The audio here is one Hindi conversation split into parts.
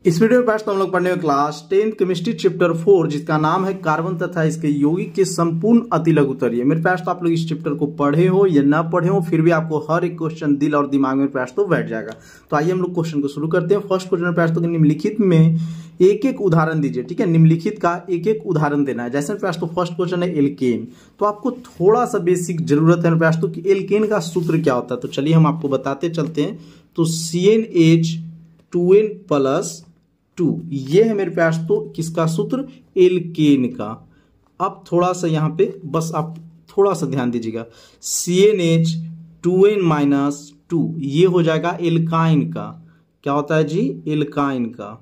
इस वीडियो में पास हम लोग पढ़ने क्लास 10 केमिस्ट्री चैप्टर 4 जिसका नाम है कार्बन तथा इसके यौगिक के संपूर्ण अतिलघुतरीय। मेरे पास तो आप लोग इस चैप्टर को पढ़े हो या ना पढ़े हो, फिर भी आपको हर एक क्वेश्चन दिल और दिमाग में पास तो बैठ जाएगा। तो आइए हम लोग क्वेश्चन को शुरू करते हैं। फर्स्ट क्वेश्चन में पास तो निम्नलिखित में एक एक उदाहरण दीजिए। ठीक है, निम्नलिखित का एक एक उदाहरण देना है। जैसे पास तो फर्स्ट क्वेश्चन है एल्केन, तो आपको थोड़ा सा बेसिक जरूरत है पास तो कि एल्केन का सूत्र क्या होता है। तो चलिए हम आपको बताते चलते हैं। तो CnH2n+2 ये है मेरे पास तो किसका सूत्र, एल्केन का। अब थोड़ा सा यहाँ पे बस आप थोड़ा सा ध्यान दीजिएगा, CnH2n-2 ये हो जाएगा एल्काइन का। क्या होता है जी, एल्काइन का।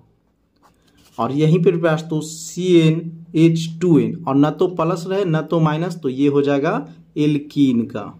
और यहीं पर पास तो CnH2n और न तो प्लस रहे न तो माइनस, तो ये हो जाएगा एल्कीन का।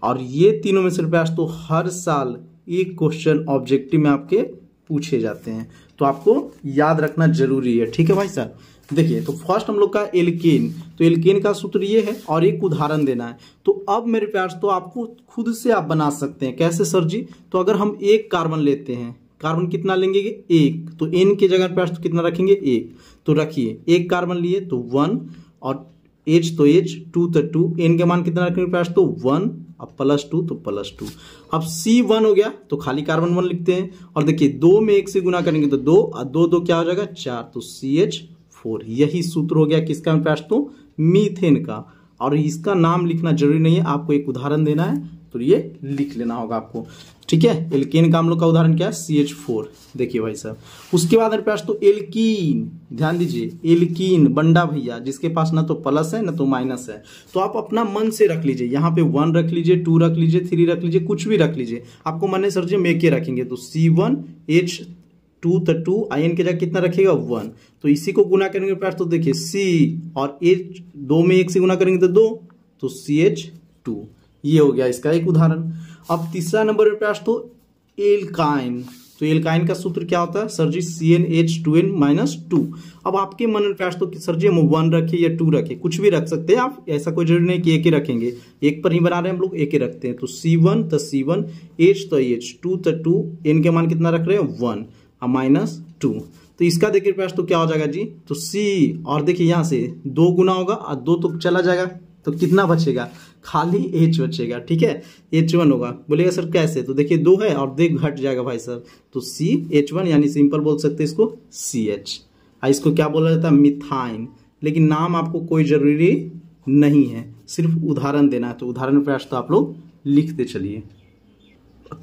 और ये तीनों में से पास तो हर साल एक क्वेश्चन ऑब्जेक्टिव में आपके पूछे जाते हैं, तो आपको याद रखना जरूरी है। ठीक है भाई साहब, देखिए तो फर्स्ट हम लोग का एल्केन, तो एल्केन का सूत्र ये है और एक उदाहरण देना है। तो अब मेरे प्यार तो आपको खुद से आप बना सकते हैं। कैसे सर जी, तो अगर हम एक कार्बन लेते हैं, कार्बन कितना लेंगे, एक, तो एन की जगह प्यार तो कितना रखेंगे, एक। तो रखिए एक कार्बन लिए तो 1 और H तो H, 2 तो 2, एन के मान कितना रखेंगे प्यार तो 1, अब +2 तो +2। अब C1 हो गया तो खाली कार्बन 1 लिखते हैं। और देखिए 2 में 1 से गुना करेंगे तो 2 और 2 2 क्या हो जाएगा 4, तो CH4। यही सूत्र हो गया किसका पास तो, मीथेन का। और इसका नाम लिखना जरूरी नहीं है, आपको एक उदाहरण देना है तो ये लिख लेना होगा आपको। ठीक है, एल्केन का हम लोग का उदाहरण क्या है, CH4। देखिए भाई साहब, उसके बाद मेरे पास तो एल्कीन, ध्यान दीजिए एल्कीन बंडा भैया, जिसके पास ना तो प्लस है ना तो माइनस है। तो आप अपना मन से रख लीजिए, यहाँ पे 1 रख लीजिए, 2 रख लीजिए, 3 रख लीजिए, कुछ भी रख लीजिए। आपको मन है सर जी में के रखेंगे तो C1H2 तो 2, IN की जगह कितना रखिएगा 1। तो इसी को गुना करेंगे पास तो देखिए C और H 2 में 1 से गुना करेंगे तो 2, तो CH2। ये हो गया इसका एक उदाहरण। अब तीसरा नंबर पे पास तो एल्काइन, तो एल्काइन का सूत्र क्या होता है सर जी, CnH2n-2। अब आपके मन में पास तो कि सर जी हम 1 रखे या 2 रखे, कुछ भी रख सकते हैं आप, ऐसा कोई जरूरी नहीं कि एक ही रखेंगे। एक पर ही बना रहे हैं हम लोग, एक ही रखते हैं। तो C1 तो C1, H तो H, 2 तो 2, n के मान कितना रख रहे हैं 1 और -2। तो इसका देखिए पास तो क्या हो जाएगा जी, तो C और देखिए यहाँ से 2 गुना होगा और 2 तो चला जाएगा, तो कितना बचेगा, खाली H बचेगा। ठीक है, H1 होगा। बोलेगा सर कैसे, तो देखिए 2 है और देख घट जाएगा भाई साहब, तो CH1 यानी सिंपल बोल सकते हैं इसको CH। इसको क्या बोला जाता है, मिथाइन। लेकिन नाम आपको कोई जरूरी नहीं है, सिर्फ उदाहरण देना है। तो उदाहरण प्रयास तो आप लोग लिखते चलिए।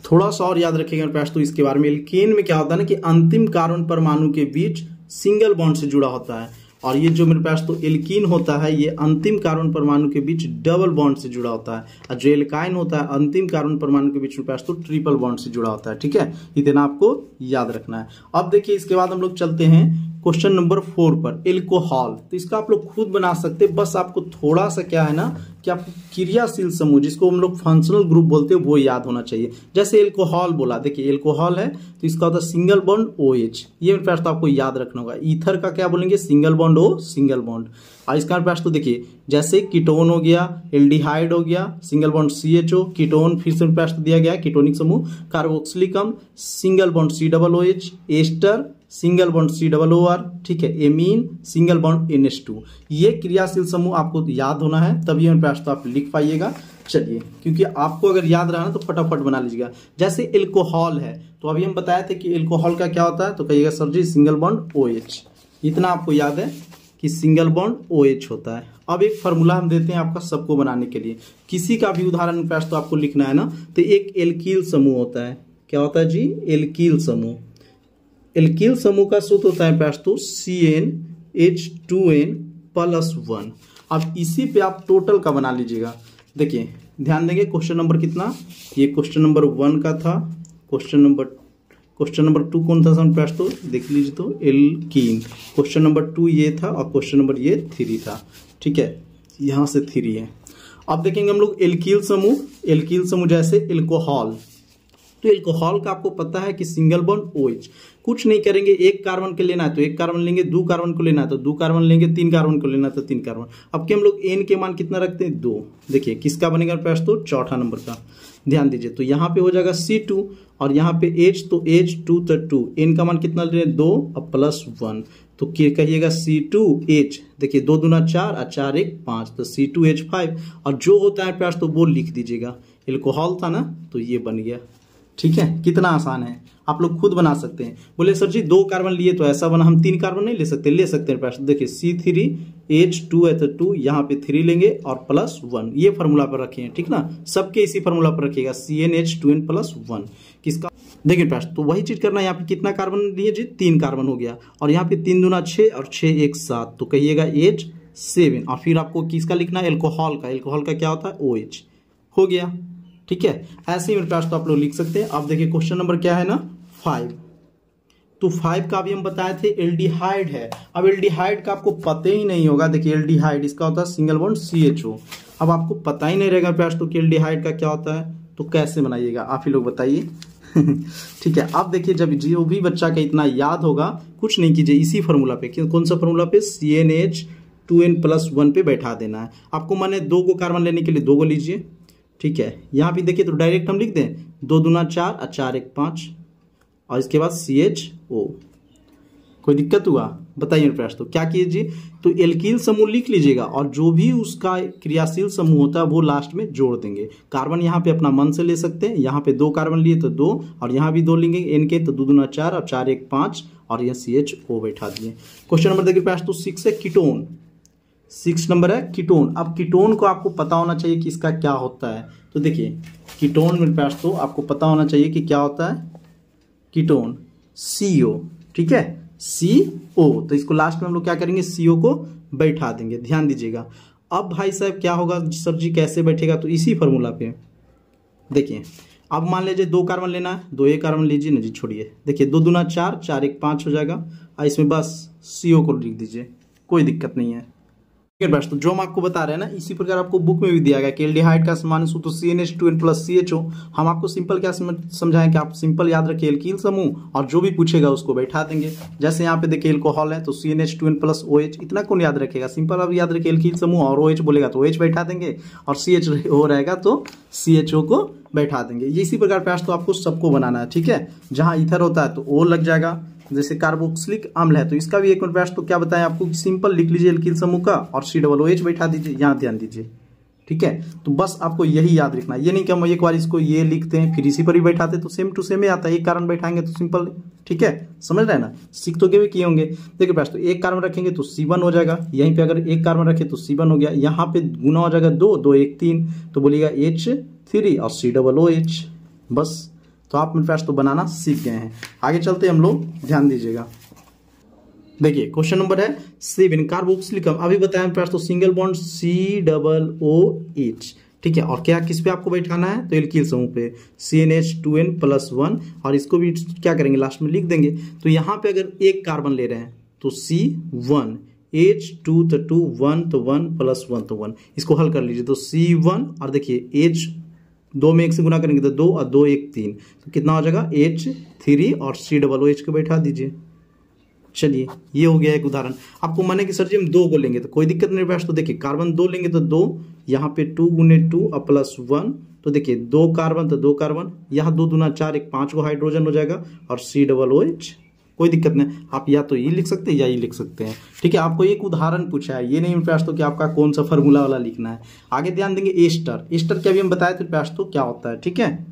थोड़ा सा और याद रखिएगा प्रयास तो इसके बारे में, एल्केन में क्या होता है ना कि अंतिम कार्बन परमाणु के बीच सिंगल बॉन्ड से जुड़ा होता है। और ये जो मेरे पास तो एल्कीन होता है, ये अंतिम कार्बन परमाणु के बीच डबल बॉन्ड से जुड़ा होता है। और जो एल्काइन होता है, अंतिम कार्बन परमाणु के बीच में पास तो ट्रिपल बॉन्ड से जुड़ा होता है। ठीक है, इतना आपको याद रखना है। अब देखिए इसके बाद हम लोग चलते हैं क्वेश्चन नंबर 4 पर, एल्कोहल। तो इसका आप लोग खुद बना सकते हैं, बस आपको थोड़ा सा क्या है ना कि आपको क्रियाशील समूह, जिसको हम लोग फंक्शनल ग्रुप बोलते हैं, वो याद होना चाहिए। जैसे एल्कोहल बोला, देखिए एल्कोहल है तो इसका होता है सिंगल बॉन्ड OH, ये मेरे पास तो आपको याद रखना होगा। ईथर का क्या बोलेंगे, single bond O, single bond. और इसका पास तो देखिए जैसे कीटोन हो गया, एल्डिहाइड हो गया, सिंगल बॉन्ड CHO, कीटोन फिर से पास दिया गया कीटोनिक समूह, कार्बोक्सिलिक अम्ल single bond COOH, ester single bond COOR, ठीक है, एमीन सिंगल बॉन्ड NH2। ये क्रियाशील समूह आपको याद होना है, तभी मेरे पास तो आप लिख पाइएगा। चलिए, क्योंकि आपको अगर याद रहा ना तो फटाफट बना लीजिएगा। जैसे एल्कोहल है, तो अभी हम बताए थे कि एल्कोहल का क्या होता है, तो कहिएगा सर जी सिंगल बॉन्ड OH। इतना आपको याद है कि सिंगल बॉन्ड OH होता है। अब एक फार्मूला हम देते हैं आपका सबको बनाने के लिए। किसी का भी उदाहरण पास तो आपको लिखना है ना, तो एक एल्कील समूह होता है। क्या होता है जी, एल्कील समूह। एल्कील समूह का सूत्र होता है पास तो CnH2n+1। अब इसी पे आप टोटल का बना लीजिएगा। देखिए ध्यान देंगे, क्वेश्चन नंबर कितना, ये क्वेश्चन नंबर 1 का था। क्वेश्चन नंबर 2 कौन था सर पास तो देख लीजिए, तो एल्कीन। क्वेश्चन नंबर 2 ये था और क्वेश्चन नंबर ये 3 था। ठीक है, यहाँ से 3 है। अब देखेंगे हम लोग एल्कील समूह जैसे एल्कोहल, तो एल्कोहल का आपको पता है कि सिंगल बॉन्ड OH। कुछ नहीं करेंगे, एक कार्बन के लेना है तो एक कार्बन लेंगे, 2 कार्बन को लेना है तो 2 कार्बन लेंगे, 3 कार्बन को लेना है तो 3 कार्बन। अब के हम लोग N के मान कितना रखते हैं 2। देखिए किसका बनेगा पास तो, चौथा नंबर का। ध्यान दीजिए, तो यहाँ पे हो जाएगा C2 और यहाँ पे H, तो H2 तो 2, N का मान कितना ले रहे हैं 2 और प्लस 1, तो कहिएगा C2H, देखिए 2 दूना 4 और 4 1 5, तो C2H5, और जो होता है प्यास तो वो लिख दीजिएगा, एल्कोहल था ना तो ये बन गया। ठीक है, कितना आसान है, आप लोग खुद बना सकते हैं। बोले सर जी 2 कार्बन लिए तो ऐसा बना, हम 3 कार्बन नहीं ले सकते? ले सकते हैं प्यास, देखिए C3H2 है तो 2, यहाँ पे 3 लेंगे और प्लस 1, ये फार्मूला पर रखे हैं, ठीक ना, सबके इसी फार्मूला पर रखिएगा CnH2n प्लस 1। किसका देखिए प्यास, तो वही चीज करना है। यहाँ पे कितना कार्बन लिए जी? 3 कार्बन हो गया, और यहाँ पे 3 दूना 6 और 6 1 7, तो कहिएगा H7, और फिर आपको किसका लिखना है? एल्कोहल का। एल्कोहल का क्या होता है? OH। हो गया, ठीक है, ऐसे ही मेरे पास तो आप लोग लिख सकते हैं। अब देखिए क्वेश्चन नंबर क्या है ना 5, तो 5 का भी हम बताए थे एल्डिहाइड है। अब एल्डिहाइड का आपको पता ही नहीं होगा, देखिए एल्डिहाइड इसका होता है सिंगल बॉन्ड CHO। अब आपको पता ही नहीं रहेगा प्यास तो कि एल्डिहाइड का क्या होता है, तो कैसे बनाइएगा आप ही लोग बताइए। ठीक है, अब देखिए जब जो भी बच्चा का इतना याद होगा, कुछ नहीं कीजिए, इसी फार्मूला पे, कौन सा फार्मूला पे? CnH2n प्लस 1 पे बैठा देना है आपको। मैंने 2 को कार्बन लेने के लिए 2 को लीजिए, ठीक है। यहाँ पे देखिए तो डायरेक्ट हम लिख दें 2 दूना 4 और 4 1 5, और इसके बाद CHO। कोई दिक्कत हुआ बताइए प्रयास, तो क्या कीजिए, तो एल्कील समूह लिख लीजिएगा, और जो भी उसका क्रियाशील समूह होता है वो लास्ट में जोड़ देंगे। कार्बन यहाँ पे अपना मन से ले सकते हैं, यहाँ पे 2 कार्बन लिए तो 2, और यहाँ भी 2 लेंगे N के, तो 2 दूना 4 और 4 1 5, और यह CHO बैठा दिए। क्वेश्चन नंबर देखिए प्रयास, तो 6 है कीटोन, 6 नंबर है कीटोन। अब कीटोन को आपको पता होना चाहिए कि इसका क्या होता है, तो देखिए कीटोन में प्रयास तो आपको पता होना चाहिए कि क्या होता है कीटोन, CO, ठीक है, CO, तो इसको लास्ट में हम लोग क्या करेंगे, CO को बैठा देंगे, ध्यान दीजिएगा। अब भाई साहब क्या होगा सर जी कैसे बैठेगा, तो इसी फार्मूला पे देखिए। अब मान लीजिए 2 कार्बन लेना है, 2 एक कार्बन लीजिए ना जी, छोड़िए, देखिए 2 दूना 4 4 1 5 हो जाएगा, और इसमें बस CO को लिख दीजिए, कोई दिक्कत नहीं है। तो जो हम आपको बता रहे हैं ना, इसी प्रकार आपको बुक में भी दिया गया कि एल्डिहाइड का सामान्य सूत्र CnH2n प्लस CHO। हम आपको सिंपल क्या समझाएं कि आप सिंपल याद रखिए एल्कील समूह, और जो भी पूछेगा उसको बैठा देंगे। जैसे यहाँ पे देखिए एल्कोहल है तो CnH2n प्लस OH, इतना कौन याद रखेगा, सिंपल आप याद रखिए एल्कील समूह, और OH बोलेगा तो OH बैठा देंगे, और CHO रहेगा तो CHO को बैठा देंगे। ये इसी प्रकार प्रयास तो आपको सबको बनाना है, ठीक है। जहाँ ईथर होता है तो O लग जाएगा, जैसे कार्बोक्सिलिक अम्ल है तो इसका भी एक प्रयास तो क्या बताएं आपको, सिंपल लिख लीजिए एल्कील समूह का, और COOH बैठा दीजिए, यहाँ ध्यान दीजिए, ठीक है। तो बस आपको यही याद रखना है, ये नहीं कि हम एक बार इसको ये लिखते हैं फिर इसी पर ही बैठाते, तो सेम टू सेम ही आता है, एक कारण बैठाएंगे तो सिंपल, ठीक है, समझ रहे हैं ना, सीख तो भी किए होंगे। देखिए प्रयास तो एक कार्बन रखेंगे तो C1 हो जाएगा, यहीं पे अगर एक कार्बन रखे तो C1 हो गया, यहाँ पे गुना हो जाएगा 2 2 1 3, तो बोलिएगा H3 और COOH, बस। तो आप मेरे पास तो बनाना सीख गए हैं। आगे चलते हम लोग, ध्यान दीजिएगा। देखिए क्वेश्चन नंबर है 7, कार्बोक्सिलिक अम्ल। अभी बताया मेरे पास तो सिंगल बॉन्ड COOH, ठीक है, और क्या किस पे आपको बैठाना है, तो एल्कील समूह पे CnH2n प्लस 1, और इसको भी क्या करेंगे लास्ट में लिख देंगे। तो यहाँ पे अगर एक कार्बन ले रहे हैं तो C1, H2 तो 2 1 तो 1 प्लस 1 तो 1, इसको हल कर लीजिए, तो C1 और देखिए H 2 में 1 से गुना करेंगे तो 2 और 2 1 3, तो कितना हो जाएगा H3, और COOH को बैठा दीजिए। चलिए ये हो गया एक उदाहरण। आपको माने कि सर जी हम 2 को लेंगे तो कोई दिक्कत नहीं पास, तो देखिए कार्बन 2 लेंगे तो 2, यहाँ पे 2 गुने 2 और प्लस 1, तो देखिए 2 कार्बन तो 2 कार्बन, यहाँ 2 दूना 4 1 5 को हाइड्रोजन हो जाएगा, और COOH, कोई दिक्कत नहीं, आप या तो ये लिख सकते हैं या ये लिख सकते हैं, ठीक है। आपको एक उदाहरण पूछा है, ये नहीं प्रयास तो कि आपका कौन सा फार्मूला वाला लिखना है। आगे ध्यान देंगे एस्टर, एस्टर के अभी हम बताए थे प्रयास तो क्या होता है, ठीक है।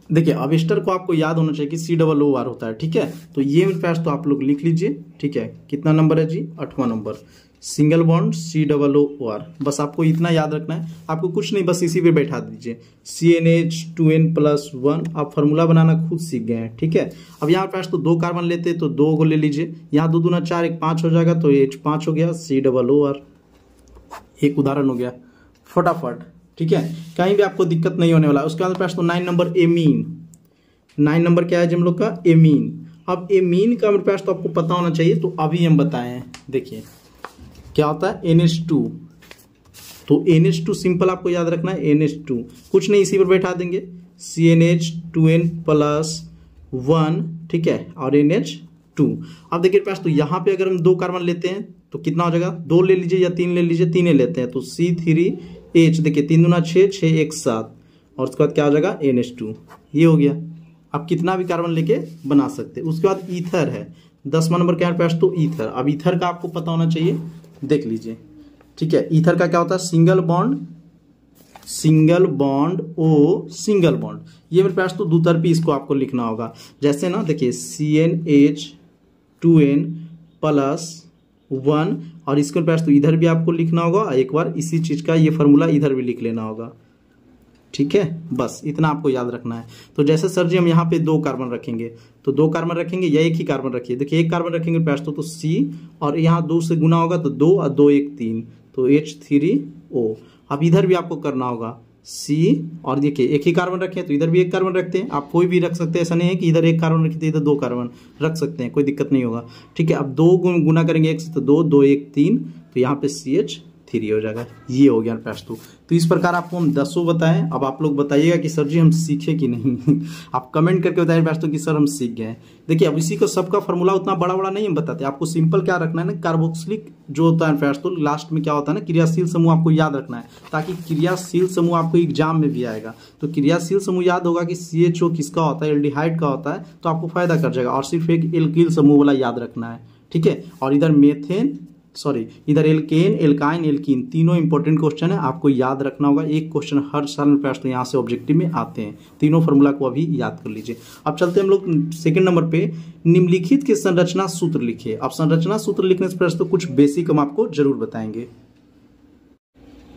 देखिए अब एस्टर को आपको याद होना चाहिए कि COOR होता है, ठीक है। तो ये प्रयास तो आप लोग लिख लीजिए, ठीक है। कितना नंबर है जी, 8वां नंबर, सिंगल बॉन्ड COOR, बस आपको इतना याद रखना है, आपको कुछ नहीं, बस इसी पे बैठा दीजिए CnH2n प्लस 1। आप फार्मूला बनाना खुद सीख गए हैं, ठीक है। अब यहाँ पास तो 2 कार्बन लेते तो 2 को ले लीजिए, यहाँ 2 दूना 4 1 5 हो जाएगा, तो H5 हो गया, COOR, एक उदाहरण हो गया फटाफट, ठीक है। कहीं भी आपको दिक्कत नहीं होने वाला। उसके बाद पास तो 9 नंबर एमीन, 9 नंबर क्या है जी हम लोग का, एमीन। अब एमीन का मेरे पास तो आपको पता होना चाहिए, तो अभी हम बताए हैं, देखिए क्या होता है NH2, तो NH2 सिंपल आपको याद रखना है, NH2 कुछ नहीं, इसी पर बैठा देंगे CnH2n प्लस 1, ठीक है, और NH2। अब देखिए पास तो यहाँ पे अगर हम 2 कार्बन लेते हैं तो कितना हो जाएगा, 2 ले लीजिए या 3 ले लीजिए, 3 लेते हैं तो C3H, देखिए 3 दूना 6 6 1 7, और उसके बाद क्या हो जाएगा NH2, ये हो गया। आप कितना भी कार्बन लेके बना सकते हैं। उसके बाद ईथर है 10वां नंबर के पास, तो ईथर। अब ईथर का आपको पता होना चाहिए, देख लीजिए, ठीक है। ईथर का क्या होता है, single bond O single bond, ये मेरे पास तो द्वितरफी, इसको आपको लिखना होगा। जैसे ना देखिए CnH2n + 1, और इसके पास तो इधर भी आपको लिखना होगा, एक बार इसी चीज का ये फॉर्मूला इधर भी लिख लेना होगा, ठीक है। बस इतना आपको याद रखना है। तो जैसे सर जी हम यहाँ पे 2 कार्बन रखेंगे, तो 2 कार्बन रखेंगे या एक ही कार्बन रखिए, देखिए एक कार्बन रखेंगे पास तो C, और यहाँ 2 से गुना होगा तो 2 और 2 1 3, तो H3O। अब इधर भी आपको करना होगा C, और देखिए एक ही कार्बन रखें तो इधर भी एक कार्बन रखते हैं, आप कोई भी रख सकते हैं, ऐसा नहीं है कि इधर एक कार्बन रखते इधर 2 कार्बन रख सकते हैं, कोई दिक्कत नहीं होगा, ठीक है। अब 2 गुना करेंगे 1 से तो 2 2 1 3, तो यहाँ पे CH3 हो जाएगा। ये हो गया पास तो इस प्रकार आपको हम 10 बताएं। अब आप लोग बताइएगा कि सर जी हम सीखे कि नहीं आप कमेंट करके बताइए पास कि सर हम सीख गए। देखिए अब इसी को सबका फॉर्मूला उतना बड़ा बड़ा नहीं हम बताते, आपको सिंपल क्या रखना है ना, कार्बोक्सिलिक जो होता है पास तो लास्ट में क्या होता है ना, क्रियाशील समूह आपको याद रखना है, ताकि क्रियाशील समूह आपको एग्जाम में भी आएगा। तो क्रियाशील समूह याद होगा कि CHO किसका होता है, एल्डिहाइड का होता है, तो आपको फायदा कर जाएगा। और सिर्फ एक एल्किल समूह वाला याद रखना है, ठीक है। और इधर इधर एल्केन, एल्काइन, एल्कीन, तीनों इंपॉर्टेंट क्वेश्चन है, आपको याद रखना होगा। एक क्वेश्चन हर साल में पास तो यहाँ से ऑब्जेक्टिव में आते हैं, तीनों फॉर्मूला को अभी याद कर लीजिए। अब चलते हैं हम लोग सेकंड नंबर पे, निम्नलिखित के संरचना सूत्र लिखिए। अब संरचना सूत्र लिखने से पहले तो कुछ बेसिक हम आपको जरूर बताएंगे।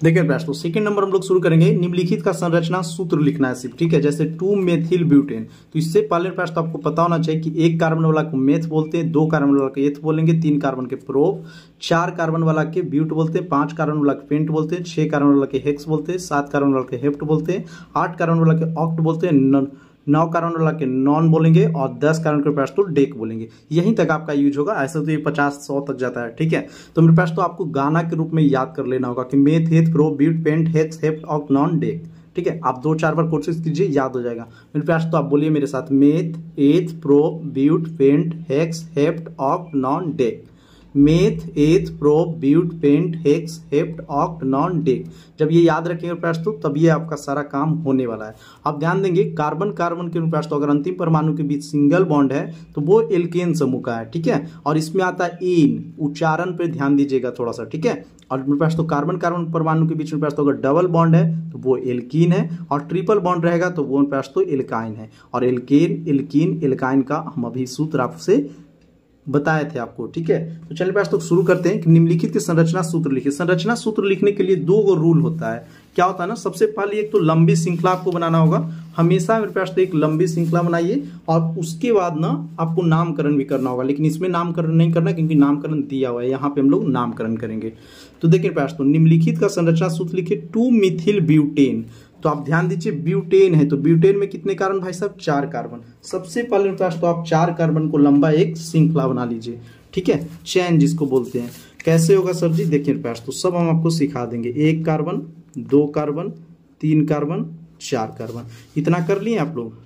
देखिए तो सेकंड नंबर हम लोग शुरू करेंगे, निम्नलिखित का संरचना सूत्र लिखना है सिर्फ, ठीक है। जैसे 2-मेथिल ब्यूटेन, तो इससे पहले पास तो आपको पता होना चाहिए कि 1 कार्बन वाला को मेथ बोलते हैं, 2 कार्बन वाला के एथ बोलेंगे, 3 कार्बन के प्रोप, 4 कार्बन वाला के ब्यूट बोलते हैं, 5 कार्बन वाला के पेंट बोलते हैं, 6 कार्बन वाला के हेक्स बोलते हैं, 7 कार्बन वाला के हेप्ट बोलते हैं, 8 कार्बन वाला के ऑक्ट बोलते हैं, 9 कार्बन वाला के नॉन बोलेंगे, और 10 कार्बन के पास तो डेक बोलेंगे। यहीं तक आपका यूज होगा, ऐसे तो ये 50-100 तक जाता है, ठीक है। तो मेरे पास तो आपको गाना के रूप में याद कर लेना होगा कि meth, eth, pro, but, pent, hex, hept, oct, non, dec, ठीक है। आप 2-4 बार कोशिश कीजिए, याद हो जाएगा मेरे पास। तो आप बोलिए मेरे साथ, meth, eth, pro, but, pent, hex, hept, oct, non, dec. Meth, eth, prop, but, pent, hex, hept, oct, non, dec. जब ये याद रखेंगे पास तो तब ये आपका सारा काम होने वाला है। आप ध्यान देंगे कार्बन कार्बन के पास तो अगर अंतिम परमाणु के बीच सिंगल बॉन्ड है तो वो एल्केन समूह का है, ठीक है। और इसमें आता है इन, उच्चारण पे ध्यान दीजिएगा थोड़ा सा, ठीक है। और मेरे पास तो कार्बन कार्बन परमाणु के बीच में पास तो अगर डबल बॉन्ड है तो वो एल्कीन है, और ट्रिपल बॉन्ड रहेगा तो वो पास तो एल्काइन है। और एल्केन, एल्कीन, एल्काइन का हम अभी सूत्र आपसे बताए थे आपको, ठीक है। तो चलिए पास तो शुरू करते हैं कि निम्नलिखित के संरचना सूत्र लिखिए। संरचना सूत्र लिखने के लिए 2 रूल होता है। क्या होता है ना, सबसे पहले एक तो लंबी श्रृंखला आपको बनाना होगा, हमेशा मेरे पास तो एक लंबी श्रृंखला बनाइए, और उसके बाद ना आपको नामकरण भी करना होगा। लेकिन इसमें नामकरण नहीं करना क्योंकि नामकरण दिया हुआ है, यहाँ पे हम लोग नामकरण करेंगे। तो देखिए पास तो निम्नलिखित का संरचना सूत्र लिखिए, 2-मिथिल ब्यूटेन। तो आप ध्यान दीजिए ब्यूटेन है, तो ब्यूटेन में कितने कार्बन भाई साहब, 4 कार्बन। सबसे पहले पास तो आप 4 कार्बन को लंबा एक श्रृंखला बना लीजिए, ठीक है, चैन जिसको बोलते हैं। कैसे होगा सर जी, देखिए पास तो सब हम आपको सिखा देंगे। 1 कार्बन, 2 कार्बन, 3 कार्बन, 4 कार्बन, इतना कर लिए आप लोग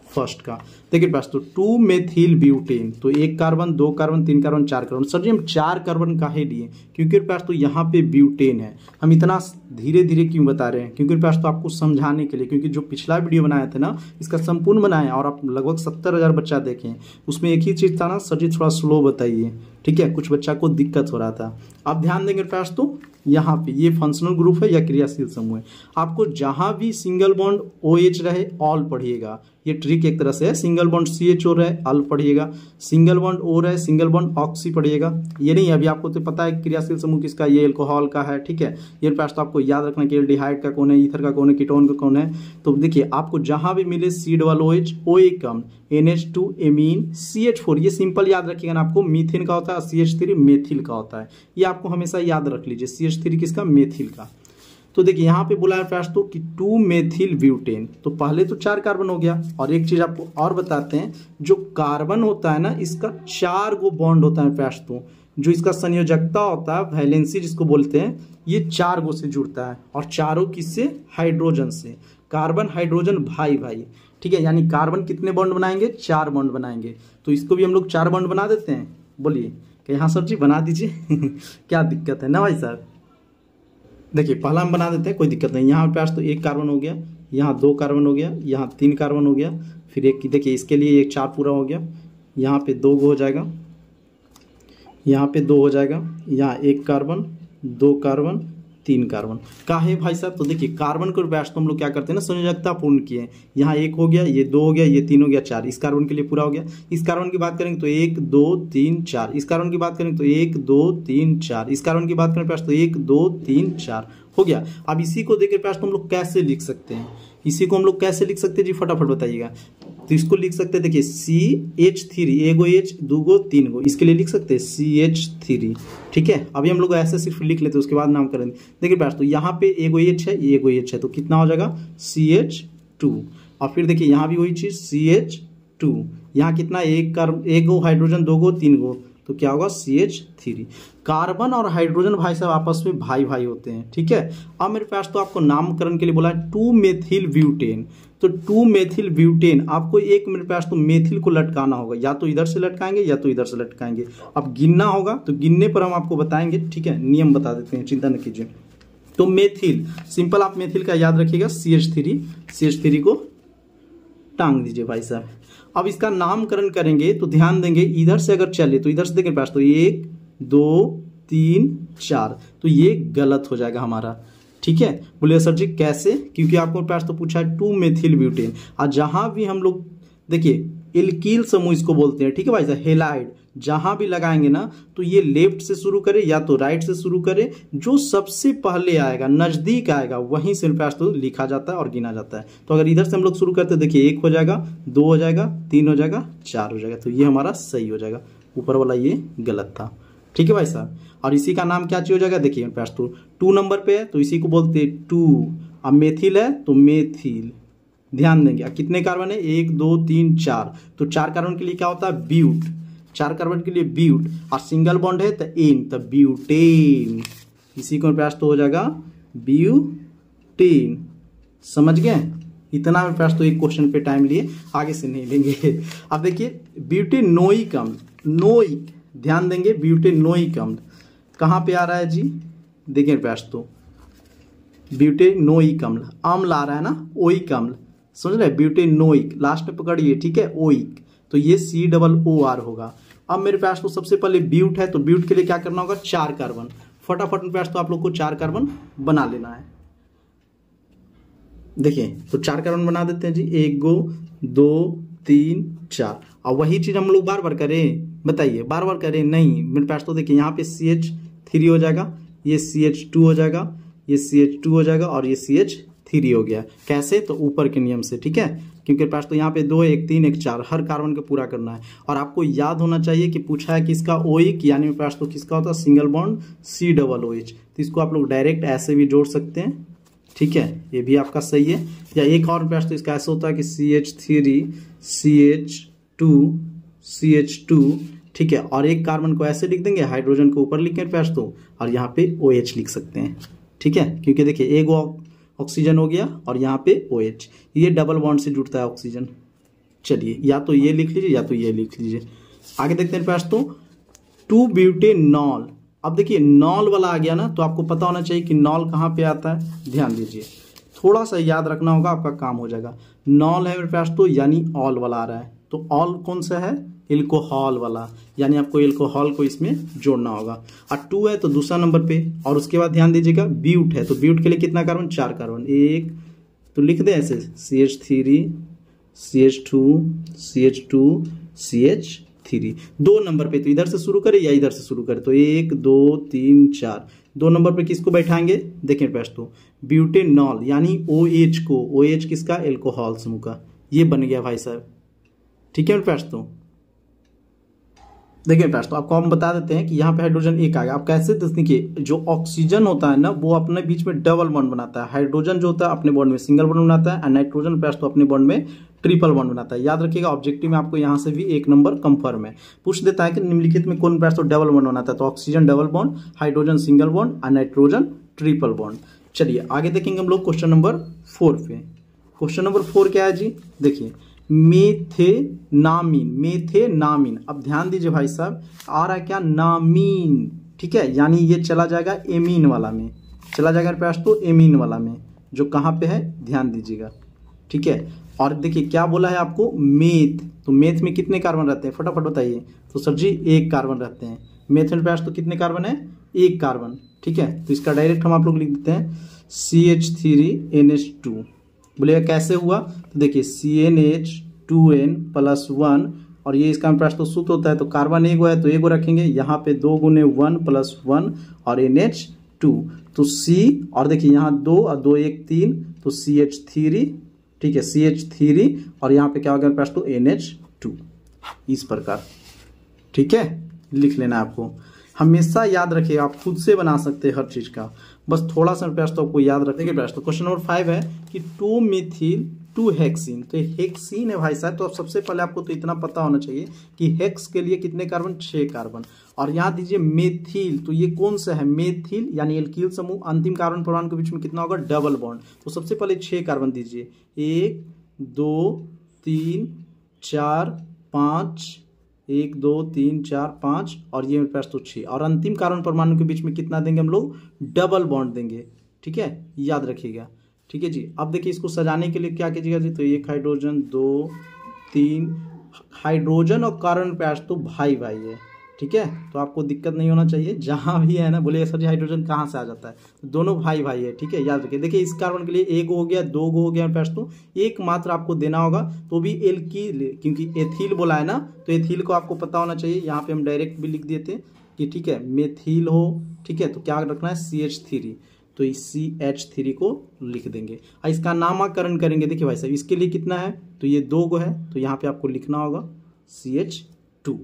फर्स्ट का। देखिए पास तो 2-मेथिल ब्यूटेन, तो 1 carbon, 2 carbon, 3 carbon, 4 carbon. Sir ji हम 4 कार्बन काहे लिए, क्योंकि पास तो यहाँ पे ब्यूटेन है। हम इतना धीरे धीरे क्यों बता रहे हैं, क्योंकि पास तो आपको समझाने के लिए, क्योंकि जो पिछला वीडियो बनाया था ना इसका संपूर्ण बनाया और आप लगभग 70,000 बच्चा देखें, उसमें एक ही चीज था ना, सर जी थोड़ा स्लो बताइए, ठीक है, कुछ बच्चा को दिक्कत हो रहा था। आप ध्यान देंगे पास तो यहाँ पे ये फंक्शनल ग्रुप है या क्रियाशील समूह है। आपको जहां भी सिंगल बॉन्ड OH रहे ऑल पढ़िएगा, ये ट्रिक एक तरह से है। सिंगल बॉन्ड CHO रहे ऑल पढ़िएगा, सिंगल बॉन्ड O रहे सिंगल बॉन्ड ऑक्सी पढ़िएगा। ये नहीं अभी आपको तो पता है क्रियाशील समूह किसका, ये एल्कोहल का है, ठीक है। ये पास तो आपको याद रखना कि एल्डिहाइड का कौन है, ईथर का कौन है, कीटोन का कौन है। तो देखिए आपको जहां भी मिले सी डबल OH, OA कम, NH2 एमीन, CH4 ये सिंपल याद रखिएगा ना, आपको मीथेन का होता है, CH3 मेथिल का होता है। ये आपको हमेशा याद रख लीजिए, CH3 किसका, मेथिल का। तो देखिए यहाँ पे बोला है पास तो कि 2-मेथिल ब्यूटेन, तो पहले तो 4 कार्बन हो गया। और एक चीज आपको और बताते हैं, जो कार्बन होता है ना इसका 4 गो बॉन्ड होता है पास तो, जो इसका संयोजकता होता है वैलेंसी जिसको बोलते हैं, ये 4 गो से जुड़ता है। और चारों किससे, हाइड्रोजन से। कार्बन हाइड्रोजन भाई भाई, ठीक है। यानी कार्बन कितने बॉन्ड बनाएंगे, 4 बॉन्ड बनाएंगे। तो इसको भी हम लोग 4 बॉन्ड बना देते हैं, बोलिए कि हाँ सर जी बना दीजिए क्या दिक्कत है ना भाई साहब। देखिए पहला हम बना देते हैं, कोई दिक्कत नहीं। यहाँ पास तो 1 कार्बन हो गया, यहाँ 2 कार्बन हो गया, यहाँ 3 कार्बन हो गया, फिर एक देखिए इसके लिए एक 4 पूरा हो गया, यहाँ पे 2 हो जाएगा, यहाँ पे 2 हो जाएगा, यहाँ 1 कार्बन, 2 कार्बन, 3 कार्बन का है भाई साहब। तो देखिए कार्बन को बैच तो हम लोग क्या करते हैं ना, संयोजकता पूर्ण किए। यहाँ 1 हो गया, ये 2 हो गया, ये 3 हो गया, 4 इस कार्बन के लिए पूरा हो गया। इस कार्बन की बात करेंगे तो 1 2 3 4, इस कार्बन की बात करेंगे तो 1 2 3 4, इस कार्बन की बात करें बैच तो 1 2 3 4 हो गया। अब इसी को देखिए बैच तो हम लोग कैसे लिख सकते हैं, इसी को हम लोग कैसे लिख सकते हैं जी, फटाफट बताइएगा। तो इसको लिख सकते हैं, देखिए CH3, एगो H, 2 गो 3 गो, इसके लिए लिख सकते हैं CH3, ठीक है। अभी हम लोग ऐसे सिर्फ लिख लेते हैं, उसके बाद नाम करेंगे। देखिए बैठ तो यहाँ पे एगो H है, एगो H है, तो कितना हो जाएगा CH2। और फिर देखिए यहाँ भी वही चीज CH2, यहाँ कितना एक गो हाइड्रोजन, 2 गो 3 गो, तो क्या होगा CH3। कार्बन और हाइड्रोजन भाई साहब आपस में भाई भाई होते हैं, ठीक है। अब मेरे पास तो आपको नामकरण के लिए बोला है 2 मेथिल ब्यूटेन, तो 2 मेथिल ब्यूटेन आपको एक मेरे पास तो मेथिल को लटकाना होगा, या तो इधर से लटकाएंगे या तो इधर से लटकाएंगे। अब गिनना होगा, तो गिनने पर हम आपको बताएंगे, ठीक है। नियम बता देते हैं, चिंता न कीजिए। तो मेथिल सिंपल आप मेथिल का याद रखिएगा CH3 को टांग दीजिए भाई साहब। अब इसका नामकरण करेंगे तो ध्यान देंगे, इधर से अगर चले तो इधर से देखें पास तो 1 2 3 4, तो ये गलत हो जाएगा हमारा, ठीक है। बोलिए सर जी कैसे, क्योंकि आपको पास तो पूछा है 2 मेथिल ब्यूटेन। और जहां भी हम लोग देखिए एल्कील समूह इसको बोलते हैं, ठीक है भाई साहब, हेलाइड, जहां भी लगाएंगे ना तो ये लेफ्ट से शुरू करे या तो राइट से शुरू करे, जो सबसे पहले आएगा नजदीक आएगा वहीं से पास तो लिखा जाता है और गिना जाता है। तो अगर इधर से हम लोग शुरू करते हैं, देखिए 1 हो जाएगा, 2 हो जाएगा, 3 हो जाएगा, 4 हो जाएगा, तो ये हमारा सही हो जाएगा। ऊपर वाला ये गलत था, ठीक है भाई साहब। और इसी का नाम क्या चाहिए हो जाएगा, देखिए पास तो 2 नंबर पे है तो इसी को बोलते हैं 2। अब मेथिल है तो मेथिल, ध्यान देंगे। कितने कार्बन है, 1 2 3 4, तो 4 कार्बन के लिए क्या होता है ब्यूट, 4 कार्बन के लिए ब्यूट, और सिंगल बॉन्ड है तो एन, तो ब्यूटेन, इसी को प्रयास तो हो जाएगा ब्यूटेन। समझ गए, इतना में प्रयास तो एक क्वेश्चन पे टाइम लिए, आगे से नहीं लेंगे। अब देखिए ब्यूटेनोइक अम्ल, नोइक, ध्यान देंगे ब्यूटेनोइक अम्ल कहाँ पे आ रहा है जी, देखिए प्रयास तो ब्यूटेनोइक अम्ल, अम्ल आ रहा है ना, ओइक अम्ल, समझ रहे, ब्यूटेनोइक लास्ट में पकड़िए, ठीक है, ओइक, तो ये COOR होगा। अब मेरे पास तो सबसे पहले ब्यूट है, तो ब्यूट के लिए क्या करना होगा, 4 कार्बन, फटाफट मेरे पास तो आप लोग को 4 कार्बन बना लेना है। देखिए तो 4 कार्बन बना देते हैं जी, 1 गो 2 3 4। और वही चीज हम लोग बार बार करें, बताइए बार बार करें, नहीं। मेरे पास तो देखिए यहाँ पे CH3 हो जाएगा, ये CH2 हो जाएगा, ये CH2 हो जाएगा, और ये CH3 हो गया। कैसे, तो ऊपर के नियम से, ठीक है, क्योंकि पास तो यहाँ पे 2 1 3 1 4 हर कार्बन को पूरा करना है। और आपको याद होना चाहिए कि पूछा है किसका, ओइक, यानी मेरे पास तो किसका होता है सिंगल बॉन्ड COOH, तो इसको आप लोग डायरेक्ट ऐसे भी जोड़ सकते हैं, ठीक है, ये भी आपका सही है। या एक और पास तो इसका ऐसा होता है कि CH3 CH2, ठीक है, और एक कार्बन को ऐसे लिख देंगे, हाइड्रोजन को ऊपर लिखें पास तो, और यहाँ पे OH लिख सकते हैं, ठीक है, क्योंकि देखिए एक ऑक्सीजन हो गया और यहाँ पे OH, ये डबल बॉन्ड से जुड़ता है ऑक्सीजन। चलिए या तो ये लिख लीजिए या तो ये लिख लीजिए। आगे देखते हैं पास तो 2 ब्यूटेनॉल। अब देखिए नॉल वाला आ गया ना, तो आपको पता होना चाहिए कि नॉल कहाँ पे आता है, ध्यान दीजिए, थोड़ा सा याद रखना होगा, आपका काम हो जाएगा। नॉल है मेरे पास तो, यानी ऑल वाला आ रहा है, तो ऑल कौन सा है, एल्कोहल वाला, यानी आपको एल्कोहल को इसमें जोड़ना होगा। और 2 है तो दूसरा नंबर पे, और उसके बाद ध्यान दीजिएगा ब्यूट है, तो ब्यूट के लिए कितना कार्बन, 4 कार्बन, 1 तो लिख दे ऐसे CH3 CH2 CH3, 2 नंबर पे, तो इधर से शुरू करें या इधर से शुरू करें, तो 1 2 3 4, 2 नंबर पे किसको बैठाएंगे, देखें पास तो ब्यूटेनॉल, यानी OH को, OH किसका, एल्कोहल समूह का, ये बन गया भाई साहब, ठीक है पास तो। देखिए पास तो आपको हम बता देते हैं कि यहाँ पे हाइड्रोजन एक आ गया। आप कैसे देखिए, जो ऑक्सीजन होता है ना वो अपने बीच में डबल बॉन्ड बनाता है, हाइड्रोजन जो होता है अपने बॉन्ड में सिंगल बॉन्ड बनाता है, और नाइट्रोजन पास तो अपने बॉन्ड में ट्रिपल बॉन्ड बनाता है। याद रखिएगा ऑब्जेक्टिव में आपको यहाँ से भी 1 नंबर कंफर्म है, पूछ देता है कि निम्नलिखित में कौन पास तो डबल बॉन्ड बनाता है, तो oxygen double bond, hydrogen single bond, और नाइट्रोजन ट्रिपल बॉन्ड। चलिए आगे देखेंगे हम लोग क्वेश्चन नंबर 4 पे। क्वेश्चन नंबर 4 क्या है जी, देखिए मेथेनामीन। अब ध्यान दीजिए भाई साहब, आ रहा है क्या, नामीन, ठीक है, यानी ये चला जाएगा एमीन वाला में, चला जाएगा पास तो एमीन वाला में, जो कहाँ पे है ध्यान दीजिएगा, ठीक है। और देखिए क्या बोला है आपको, मेथ, तो मेथ में कितने कार्बन रहते हैं फटाफट बताइए। तो सर जी 1 कार्बन रहते हैं। मेथेन प्रयास तो कितने कार्बन है, 1 कार्बन, ठीक है। तो इसका डायरेक्ट हम आप लोग लिख देते हैं CH3NH2। बोलिएगा कैसे हुआ, तो देखिए CnH2n+1 और ये इसका प्रयास तो सूत्र होता है, तो कार्बन 1 है तो 1 रखेंगे, यहाँ पे 2 × 1 + 1 और NH2, तो C और देखिए यहाँ 2 और 2 1 3, तो CH3, ठीक है CH3 और यहाँ पे क्या होगा प्रयास तो NH2, इस प्रकार, ठीक है। लिख लेना आपको, हमेशा याद रखिए, आप खुद से बना सकते हैं हर चीज का, बस थोड़ा सा प्रयास तो आपको याद रखने के प्रयास। तो क्वेश्चन नंबर 5 है कि 2-methyl 2-हेक्सीन, तो हेक्सीन है भाई साहब। तो अब सबसे पहले आपको तो इतना पता होना चाहिए कि हेक्स के लिए कितने कार्बन, 6 कार्बन। और यहाँ दीजिए मेथिल, तो ये कौन सा है, मेथिल यानी एल्किल समूह, अंतिम कार्बन परमाणु के बीच में कितना होगा, डबल बॉन्ड। तो सबसे पहले 6 कार्बन दीजिए, 1 2 3 4 5, 1 2 3 4 5 और ये मेरे पास तो 6, और अंतिम कार्बन परमाणु के बीच में कितना देंगे हम लोग, डबल बॉन्ड देंगे, ठीक है, याद रखिएगा, ठीक है जी। अब देखिए इसको सजाने के लिए क्या कीजिएगा जी, तो 1 हाइड्रोजन 2 3, हाइड्रोजन और कार्बन प्रयास तो भाई भाई है, ठीक है। तो आपको दिक्कत नहीं होना चाहिए, जहां भी है ना बोले सर जी हाइड्रोजन कहाँ से आ जाता है, तो दोनों भाई भाई है, ठीक है, याद रखिए। देखिए इस कार्बन के लिए 1 हो गया, 2 हो गया प्रयास, तो एक मात्र आपको देना होगा, तो भी एल्कील, क्योंकि एथिल बोला है ना, तो एथिल को आपको पता होना चाहिए। यहाँ पे हम डायरेक्ट भी लिख दिए थे कि ठीक है मेथिल हो, ठीक है, तो क्या रखना है CH3, तो इस CH3 को लिख देंगे और इसका नामकरण करेंगे। देखिए भाई साहब इसके लिए कितना है, तो ये 2 गो है, तो यहाँ पे आपको लिखना होगा CH2,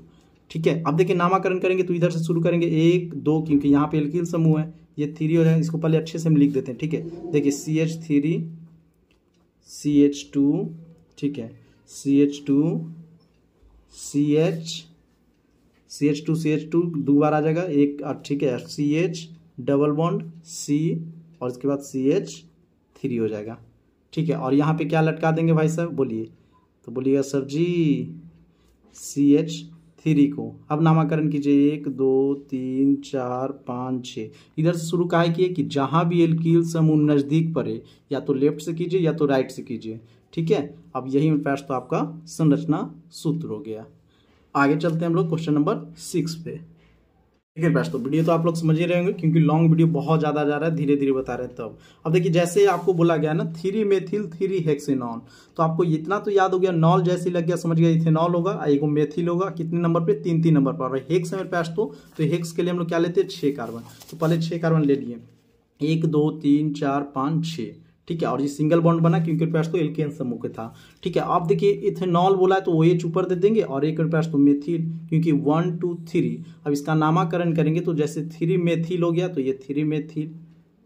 ठीक है। अब देखिए नामकरण करेंगे तो इधर से शुरू करेंगे 1 2, क्योंकि यहाँ पे एल्किल समूह है, ये 3 हो जाएगा, इसको पहले अच्छे से हम लिख देते हैं, ठीक है। देखिए CH3 CH2, ठीक है, CH2 CH2 2 बार आ जाएगा, एक, ठीक है, CH डबल बॉन्ड C और इसके बाद CH3 हो जाएगा, ठीक है। और यहाँ पे क्या लटका देंगे भाई साहब बोलिए, तो बोलिएगा सर जी CH3 को अब नामकरण कीजिए 1 2 3 4 5 6, इधर से शुरू काहे किए कि जहां भी एल्कील समूह नजदीक पड़े या तो लेफ्ट से कीजिए या तो राइट से कीजिए, ठीक है। अब यही पास तो आपका संरचना सूत्र हो गया। आगे चलते हैं हम लोग क्वेश्चन नंबर 6 पे, ठीक है। तो वीडियो तो आप लोग समझ ही रहे होंगे, क्योंकि लॉन्ग वीडियो बहुत ज्यादा जा रहा है, धीरे धीरे बता रहे हैं तब। अब देखिए जैसे आपको बोला गया ना 3-मेथिल 3-हेक्सेनॉल, तो आपको इतना तो याद हो गया, नॉल जैसे लग गया समझ गया, इथेनॉल होगा, एक मेथिल होगा, कितने नंबर पे, 3 नंबर पर। हेक्स मेरे पास तो हेक्स के लिए हम लोग क्या लेते हैं, 6 कार्बन, तो पहले 6 कार्बन ले लिए, 1 2 3 4 5 6, ठीक है। और ये सिंगल बॉन्ड बना क्योंकि पास तो एल्केन समूह के था, ठीक है। अब देखिए इथेनॉल बोला है तो वो OH ऊपर दे देंगे, और एक पास तो मेथिल, क्योंकि 1 2 3। अब इसका नामकरण करेंगे तो जैसे 3-मेथिल हो गया, तो ये 3-मेथिल,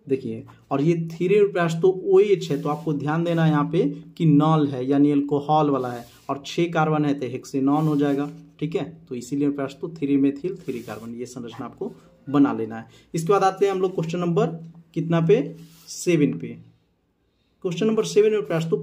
देखिए, और ये 3 पास तो OH है, तो आपको ध्यान देना यहाँ पे कि नॉल है यानी अल्कोहल वाला है, और 6 कार्बन है तो हेक्सेनॉन हो जाएगा, ठीक है। तो इसीलिए पास तो 3-मेथिल 3 कार्बन, ये संरचना आपको बना लेना है। इसके बाद आते हैं हम लोग क्वेश्चन नंबर कितना पे, 7 पे। क्वेश्चन नंबर 7 में प्रयास तो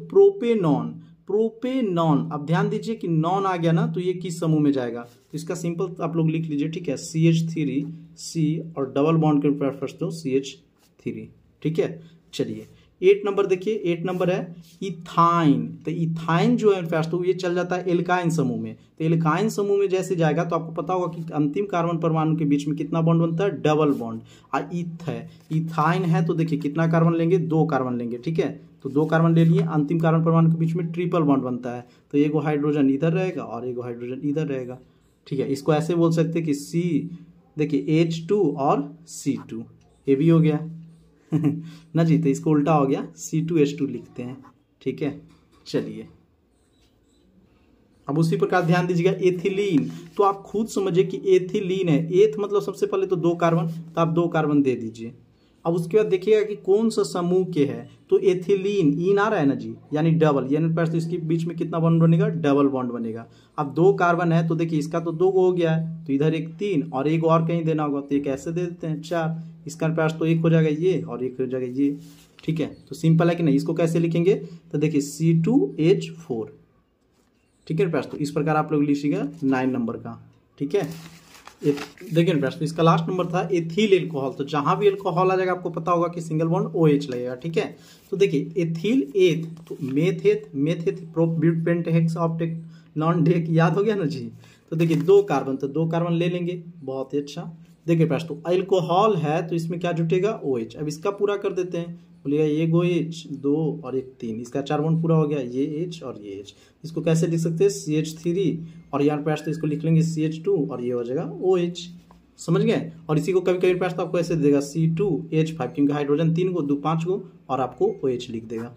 प्रोपेनॉन। अब ध्यान दीजिए कि नॉन आ गया ना, तो ये किस समूह में जाएगा, तो इसका सिंपल आप लोग लिख लीजिए, ठीक है, CH3 C और डबल बॉन्ड के प्रयास तो CH3, ठीक है। चलिए 8 नंबर देखिए, 8 नंबर है इथाइन। तो इथाइन जो है प्रयास तो ये चल जाता है एल्काइन समूह में, तो एल्काइन समूह में जैसे जाएगा तो आपको पता होगा कि अंतिम कार्बन परमाणु के बीच में कितना बॉन्ड बनता है, डबल बॉन्ड। और इथाइन है तो देखिए कितना कार्बन लेंगे, 2 कार्बन लेंगे, ठीक है। तो 2 कार्बन ले लिए, अंतिम कार्बन परमाणु के बीच में ट्रिपल बॉन्ड बनता है, तो एक हाइड्रोजन इधर रहेगा और एक हाइड्रोजन इधर रहेगा, ठीक है। इसको ऐसे बोल सकते हैं कि C, देखिए H2 और C2, ये भी हो गया ना जी, तो इसको उल्टा हो गया, C2H2 लिखते हैं, ठीक है। चलिए अब उसी प्रकार ध्यान दीजिएगा एथिलीन, तो आप खुद समझिए कि एथिलीन है, एथ मतलब सबसे पहले तो 2 कार्बन, तो आप 2 कार्बन दे दीजिए। अब उसके बाद देखिएगा कि कौन सा समूह के है, तो एथिलीन, इन आ रहा है ना जी, यानी डबल, यानी तो इसके बीच में कितना बॉन्ड बनेगा, डबल बॉन्ड बनेगा। अब 2 कार्बन है तो देखिए इसका तो 2 हो गया है, तो इधर एक 3 और एक और कहीं देना होगा, तो एक ऐसे दे देते हैं 4, इसका पास तो 1 हो जाएगा ये और 1 हो जाएगा ये, ठीक है। तो सिंपल है कि नहीं, इसको कैसे लिखेंगे, तो देखिए C2H4, ठीक है पास, तो इस प्रकार आप लोग लिखिएगा 9 नंबर का, ठीक है। देखिए फ्रेंड्स, तो इसका लास्ट नंबर था एथिल एल्कोहल। तो जहां भी एल्कोहल आ जाएगा आपको पता होगा कि सिंगल बॉन्ड OH लगेगा, ठीक है। तो देखिए एथिल एथ तो मेथेथ प्रोप-ब्यूट पेंट ऑप्टेक नॉन डेक, याद हो गया ना जी। तो देखिए 2 कार्बन, तो 2 कार्बन ले लेंगे, बहुत ही अच्छा। देखिए फ्रेंड्स, तो अल्कोहल है तो इसमें क्या जुटेगा OH। अब इसका पूरा कर देते हैं, बोलिएगा ये OH 2 और 1 3, इसका 4 बॉन्ड पूरा हो गया, ये H और ये H। इसको कैसे लिख सकते हैं CH3 और यहाँ पे तो इसको लिख लेंगे CH2 और ये हो जाएगा OH, समझ गए। और इसी को कभी कभी पास तो आपको ऐसे देगा C2H5 क्योंकि हाइड्रोजन 3 गो 2 5 गो और आपको OH लिख देगा।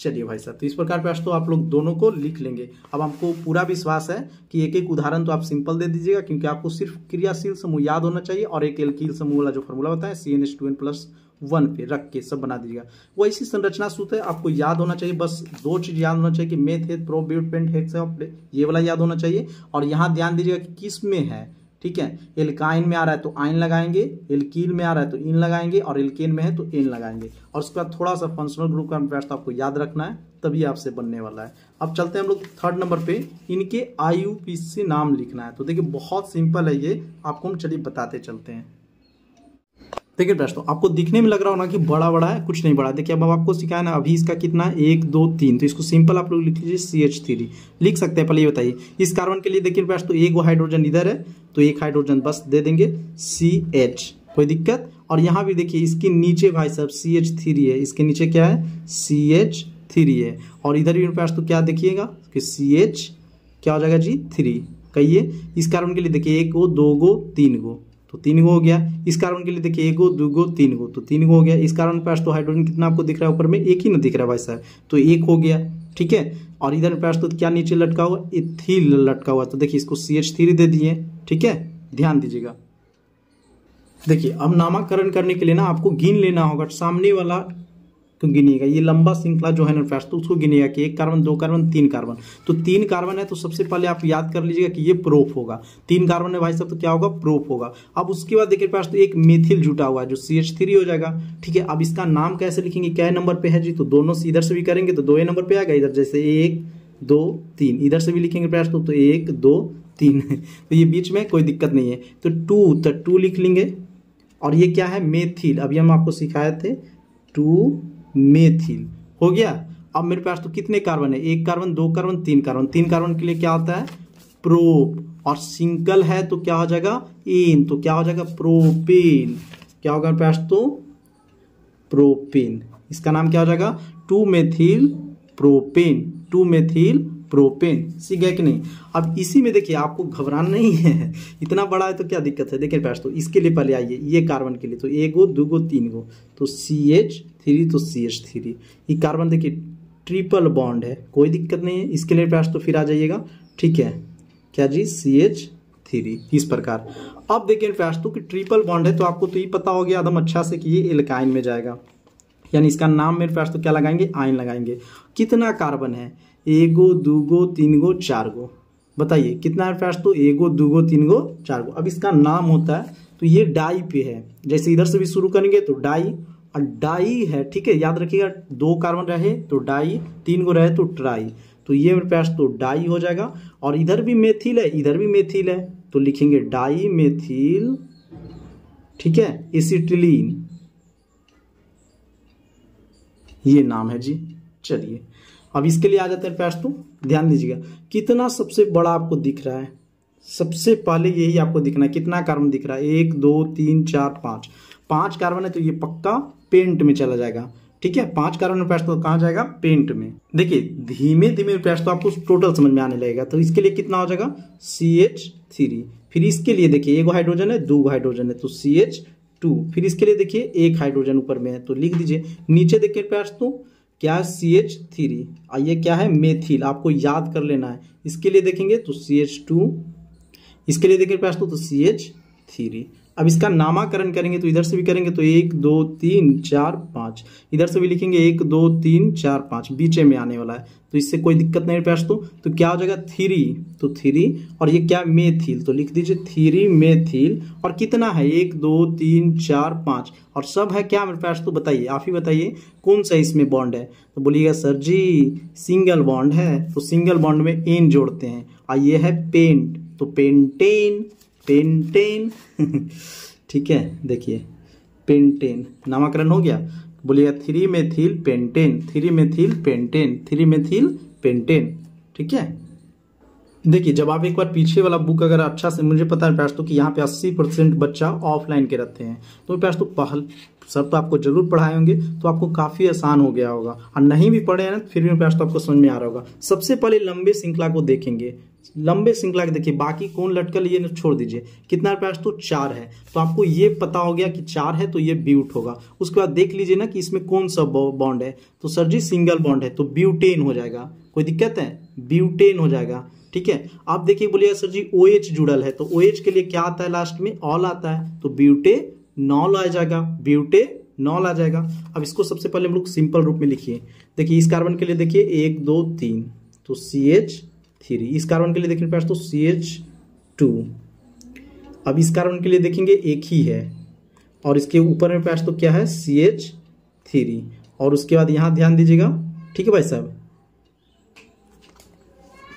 चलिए भाई साहब, तो इस प्रकार पे तो आप लोग दोनों को लिख लेंगे। अब हमको पूरा विश्वास है कि एक एक उदाहरण तो आप सिंपल दे दीजिएगा क्योंकि आपको सिर्फ क्रियाशील समूह याद होना चाहिए और एक एल्कील समूह वाला जो फॉर्मूला बताया CnH2n+1 पे रख के सब बना दीजिएगा। वो ऐसी संरचना सूत्र है, आपको याद होना चाहिए। बस 2 चीज याद होना चाहिए कि meth pro but pent hex, ये वाला याद होना चाहिए। और यहाँ ध्यान दीजिएगा कि किस में है, ठीक है। एल्काइन में आ रहा है तो आइन लगाएंगे, एल्कील में आ रहा है तो इन लगाएंगे और एल्केन में है तो एन लगाएंगे। और उसके बाद थोड़ा सा फंक्शनल ग्रुप का तो आपको याद रखना है, तभी आपसे बनने वाला है। अब चलते हैं हम लोग 3rd नंबर पे, इनके IUPAC नाम लिखना है। तो देखिए बहुत सिंपल है ये, आपको हम चलिए बताते चलते हैं। देखिए दोस्तों, आपको दिखने में लग रहा होगा कि बड़ा बड़ा है, कुछ नहीं बड़ा। देखिए अब आपको सिखाया ना, अभी इसका कितना है 1 2 3, तो इसको सिंपल आप लोग लिख लीजिए CH3 लिख सकते हैं। पहले ये बताइए इस कार्बन के लिए देखिए दोस्तों, तो एक हाइड्रोजन इधर है तो एक हाइड्रोजन बस दे देंगे CH, कोई दिक्कत। और यहाँ भी देखिए इसके नीचे भाई साहब CH3 है, इसके नीचे क्या है CH3 है। और इधर भी तो क्या देखिएगा कि CH क्या हो जाएगा जी 3, कहिए। इस कार्बन के लिए देखिए 1 गो 2 गो 3 गो, तो 3 गो हो गया। इस कार्बन के लिए देखिए 1 गो 2 गो 3 गो, तो 3 गो हो गया। इस कार्बन पास तो हाइड्रोजन कितना आपको दिख रहा है ऊपर में, 1 ही ना दिख रहा है भाई साहब, तो 1 हो गया, ठीक है। और इधर पास तो क्या नीचे लटका हुआ, इथिल लटका हुआ, तो देखिए इसको CH3 दे दिए, ठीक है। ध्यान दीजिएगा, देखिए अब नामकरण करने के लिए ना आपको गिन लेना होगा, सामने वाला तो गिनिएगा, ये लंबा श्रृंखला जो है ना फ्रेंड्स, तो उसको गिनिएगा कि 1 कार्बन 2 कार्बन 3 कार्बन। तो 3 कार्बन है तो सबसे पहले आप याद कर लीजिएगा कि ये प्रोप होगा। 3 कार्बन है भाई साहब तो क्या होगा, प्रोप होगा। अब उसके बाद देखिए पास तो एक मेथिल जुटा हुआ है जो CH3 हो जाएगा, ठीक है। अब इसका नाम कैसे लिखेंगे, क्या नंबर पे है जी, तो दोनों से इधर से भी करेंगे तो 2 नंबर पे आएगा, इधर जैसे 1 2 3, इधर से भी लिखेंगे पास तो 1 2 3 तो ये बीच में कोई दिक्कत नहीं है। तो 2 लिख लेंगे। और ये क्या है, मेथिल, अभी हम आपको सिखाए थे 2 मेथिल हो गया। अब मेरे पास तो कितने कार्बन है, 1 कार्बन 2 कार्बन 3 कार्बन। 3 कार्बन के लिए क्या होता है प्रोप, और सिंगल है तो क्या हो जाएगा एन, तो क्या हो जाएगा प्रोपेन। क्या होगा मेरे पास तो प्रोपेन, इसका नाम क्या हो जाएगा 2 मेथिल प्रोपेन, 2 मेथिल प्रोपेन। सीख गए कि नहीं। अब इसी में देखिए आपको घबराना नहीं है, इतना बड़ा है तो क्या दिक्कत है। देखिए पास तो इसके लिए पहले आइए, ये कार्बन के लिए तो 1 गो 2 गो 3 गो, तो CH3 तो CH3। ये कार्बन देखिए ट्रिपल बॉन्ड है, कोई दिक्कत नहीं है। इसके लिए पास तो फिर आ जाइएगा, ठीक है, क्या जी CH3 इस प्रकार। अब देखिए पास तो कि ट्रिपल बॉन्ड है तो आपको तो ये पता हो गया एकदम अच्छा से कि ये एल्काइन में जाएगा, यानी इसका नाम मेरे पास तो क्या लगाएंगे, आयन लगाएंगे। कितना कार्बन है, 1 गो 2 गो 3 गो 4 गो, बताइए कितना है पास तो 1 गो 2 गो 3 गो 4 गो। अब इसका नाम होता है तो ये डाई पे है, जैसे इधर से भी शुरू करेंगे तो डाई, और डाई है, ठीक है। याद रखिएगा 2 कार्बन रहे तो डाई, 3 गो रहे तो ट्राई, तो ये मेरे पास तो डाई हो जाएगा। और इधर भी मेथिल है इधर भी मेथिल है तो लिखेंगे डाई मेथिल, ठीक है, एसिटिलीन, ये नाम है जी। चलिए अब इसके लिए आ जाते हैं पास तो, ध्यान दीजिएगा कितना सबसे बड़ा आपको दिख रहा है। सबसे पहले यही आपको दिखना है, कितना कार्बन दिख रहा है, 1 2 3 4 5 कार्बन है तो ये पक्का पेंट में चला जाएगा, ठीक है। 5 कार्बन में पास तो कहाँ जाएगा, पेंट में। देखिए धीमे धीमे पास तो आपको टोटल समझ में आने लगेगा। तो इसके लिए कितना हो जाएगा CH3। फिर इसके लिए देखिए 1 हाइड्रोजन है 2 हाइड्रोजन है तो CH2। फिर इसके लिए देखिए 1 हाइड्रोजन ऊपर में है तो लिख दीजिए। नीचे देखिए पास तो क्या है CH3, ये क्या है मेथिल, आपको याद कर लेना है। इसके लिए देखेंगे तो CH2, इसके लिए देखिए पास तो CH3। अब इसका नामकरण करेंगे तो इधर से भी करेंगे तो 1 2 3 4 5, इधर से भी लिखेंगे 1 2 3 4 5, बीच में आने वाला है तो इससे कोई दिक्कत नहीं पास तो क्या हो जाएगा 3, तो 3। और ये क्या मेथिल, तो लिख दीजिए 3 मेथिल। और कितना है 1 2 3 4 5, और सब है क्या मेरे पास तो बताइए, आप ही बताइए कौन सा इसमें बॉन्ड है। तो बोलिएगा सर जी सिंगल बॉन्ड है, तो सिंगल बॉन्ड में एन जोड़ते हैं। और ये है पेंट तो पेंटेन, पेंटेन ठीक है, देखिए पेंटेन नामकरण हो गया। बोलिएगा 3 methyl pentane, 3 methyl pentane, 3 methyl pentane. ठीक है, देखिए जब आप एक बार पीछे वाला बुक अगर अच्छा से, मुझे पता है दोस्तों कि यहाँ पे 80% बच्चा ऑफलाइन के रहते हैं, तो दोस्तों पहल सब तो आपको जरूर पढ़ाए होंगे, तो आपको काफ़ी आसान हो गया होगा। और नहीं भी पढ़े हैं ना फिर भी दोस्तों आपको समझ में आ रहा होगा। सबसे पहले लंबे श्रृंखला को देखेंगे, लंबे श्रृंखला के देखिए, बाकी कौन लटकल ये छोड़ दीजिए। कितना दोस्तों 4 है, तो आपको ये पता हो गया कि 4 है तो ये ब्यूट होगा। उसके बाद देख लीजिए ना कि इसमें कौन सा बॉन्ड है, तो सर जी सिंगल बॉन्ड है तो ब्यूटेन हो जाएगा। कोई दिक्कत है, ब्यूटेन हो जाएगा। ठीक है, आप देखिए बोलिएगा सर जी OH जुड़ल है, तो OH के लिए क्या आता है लास्ट में, ऑल आता है, तो ब्यूटेनॉल आ जाएगा, ब्यूटेनॉल आ जाएगा। अब इसको सबसे पहले हम लोग सिंपल रूप में लिखिए। देखिए इस कार्बन के लिए देखिए 1 2 3 तो CH3, इस कार्बन के लिए देखिए पास तो CH2। अब इस कार्बन के लिए देखेंगे एक ही है और इसके ऊपर में पास तो क्या है CH3, और उसके बाद यहाँ ध्यान दीजिएगा। ठीक है भाई साहब,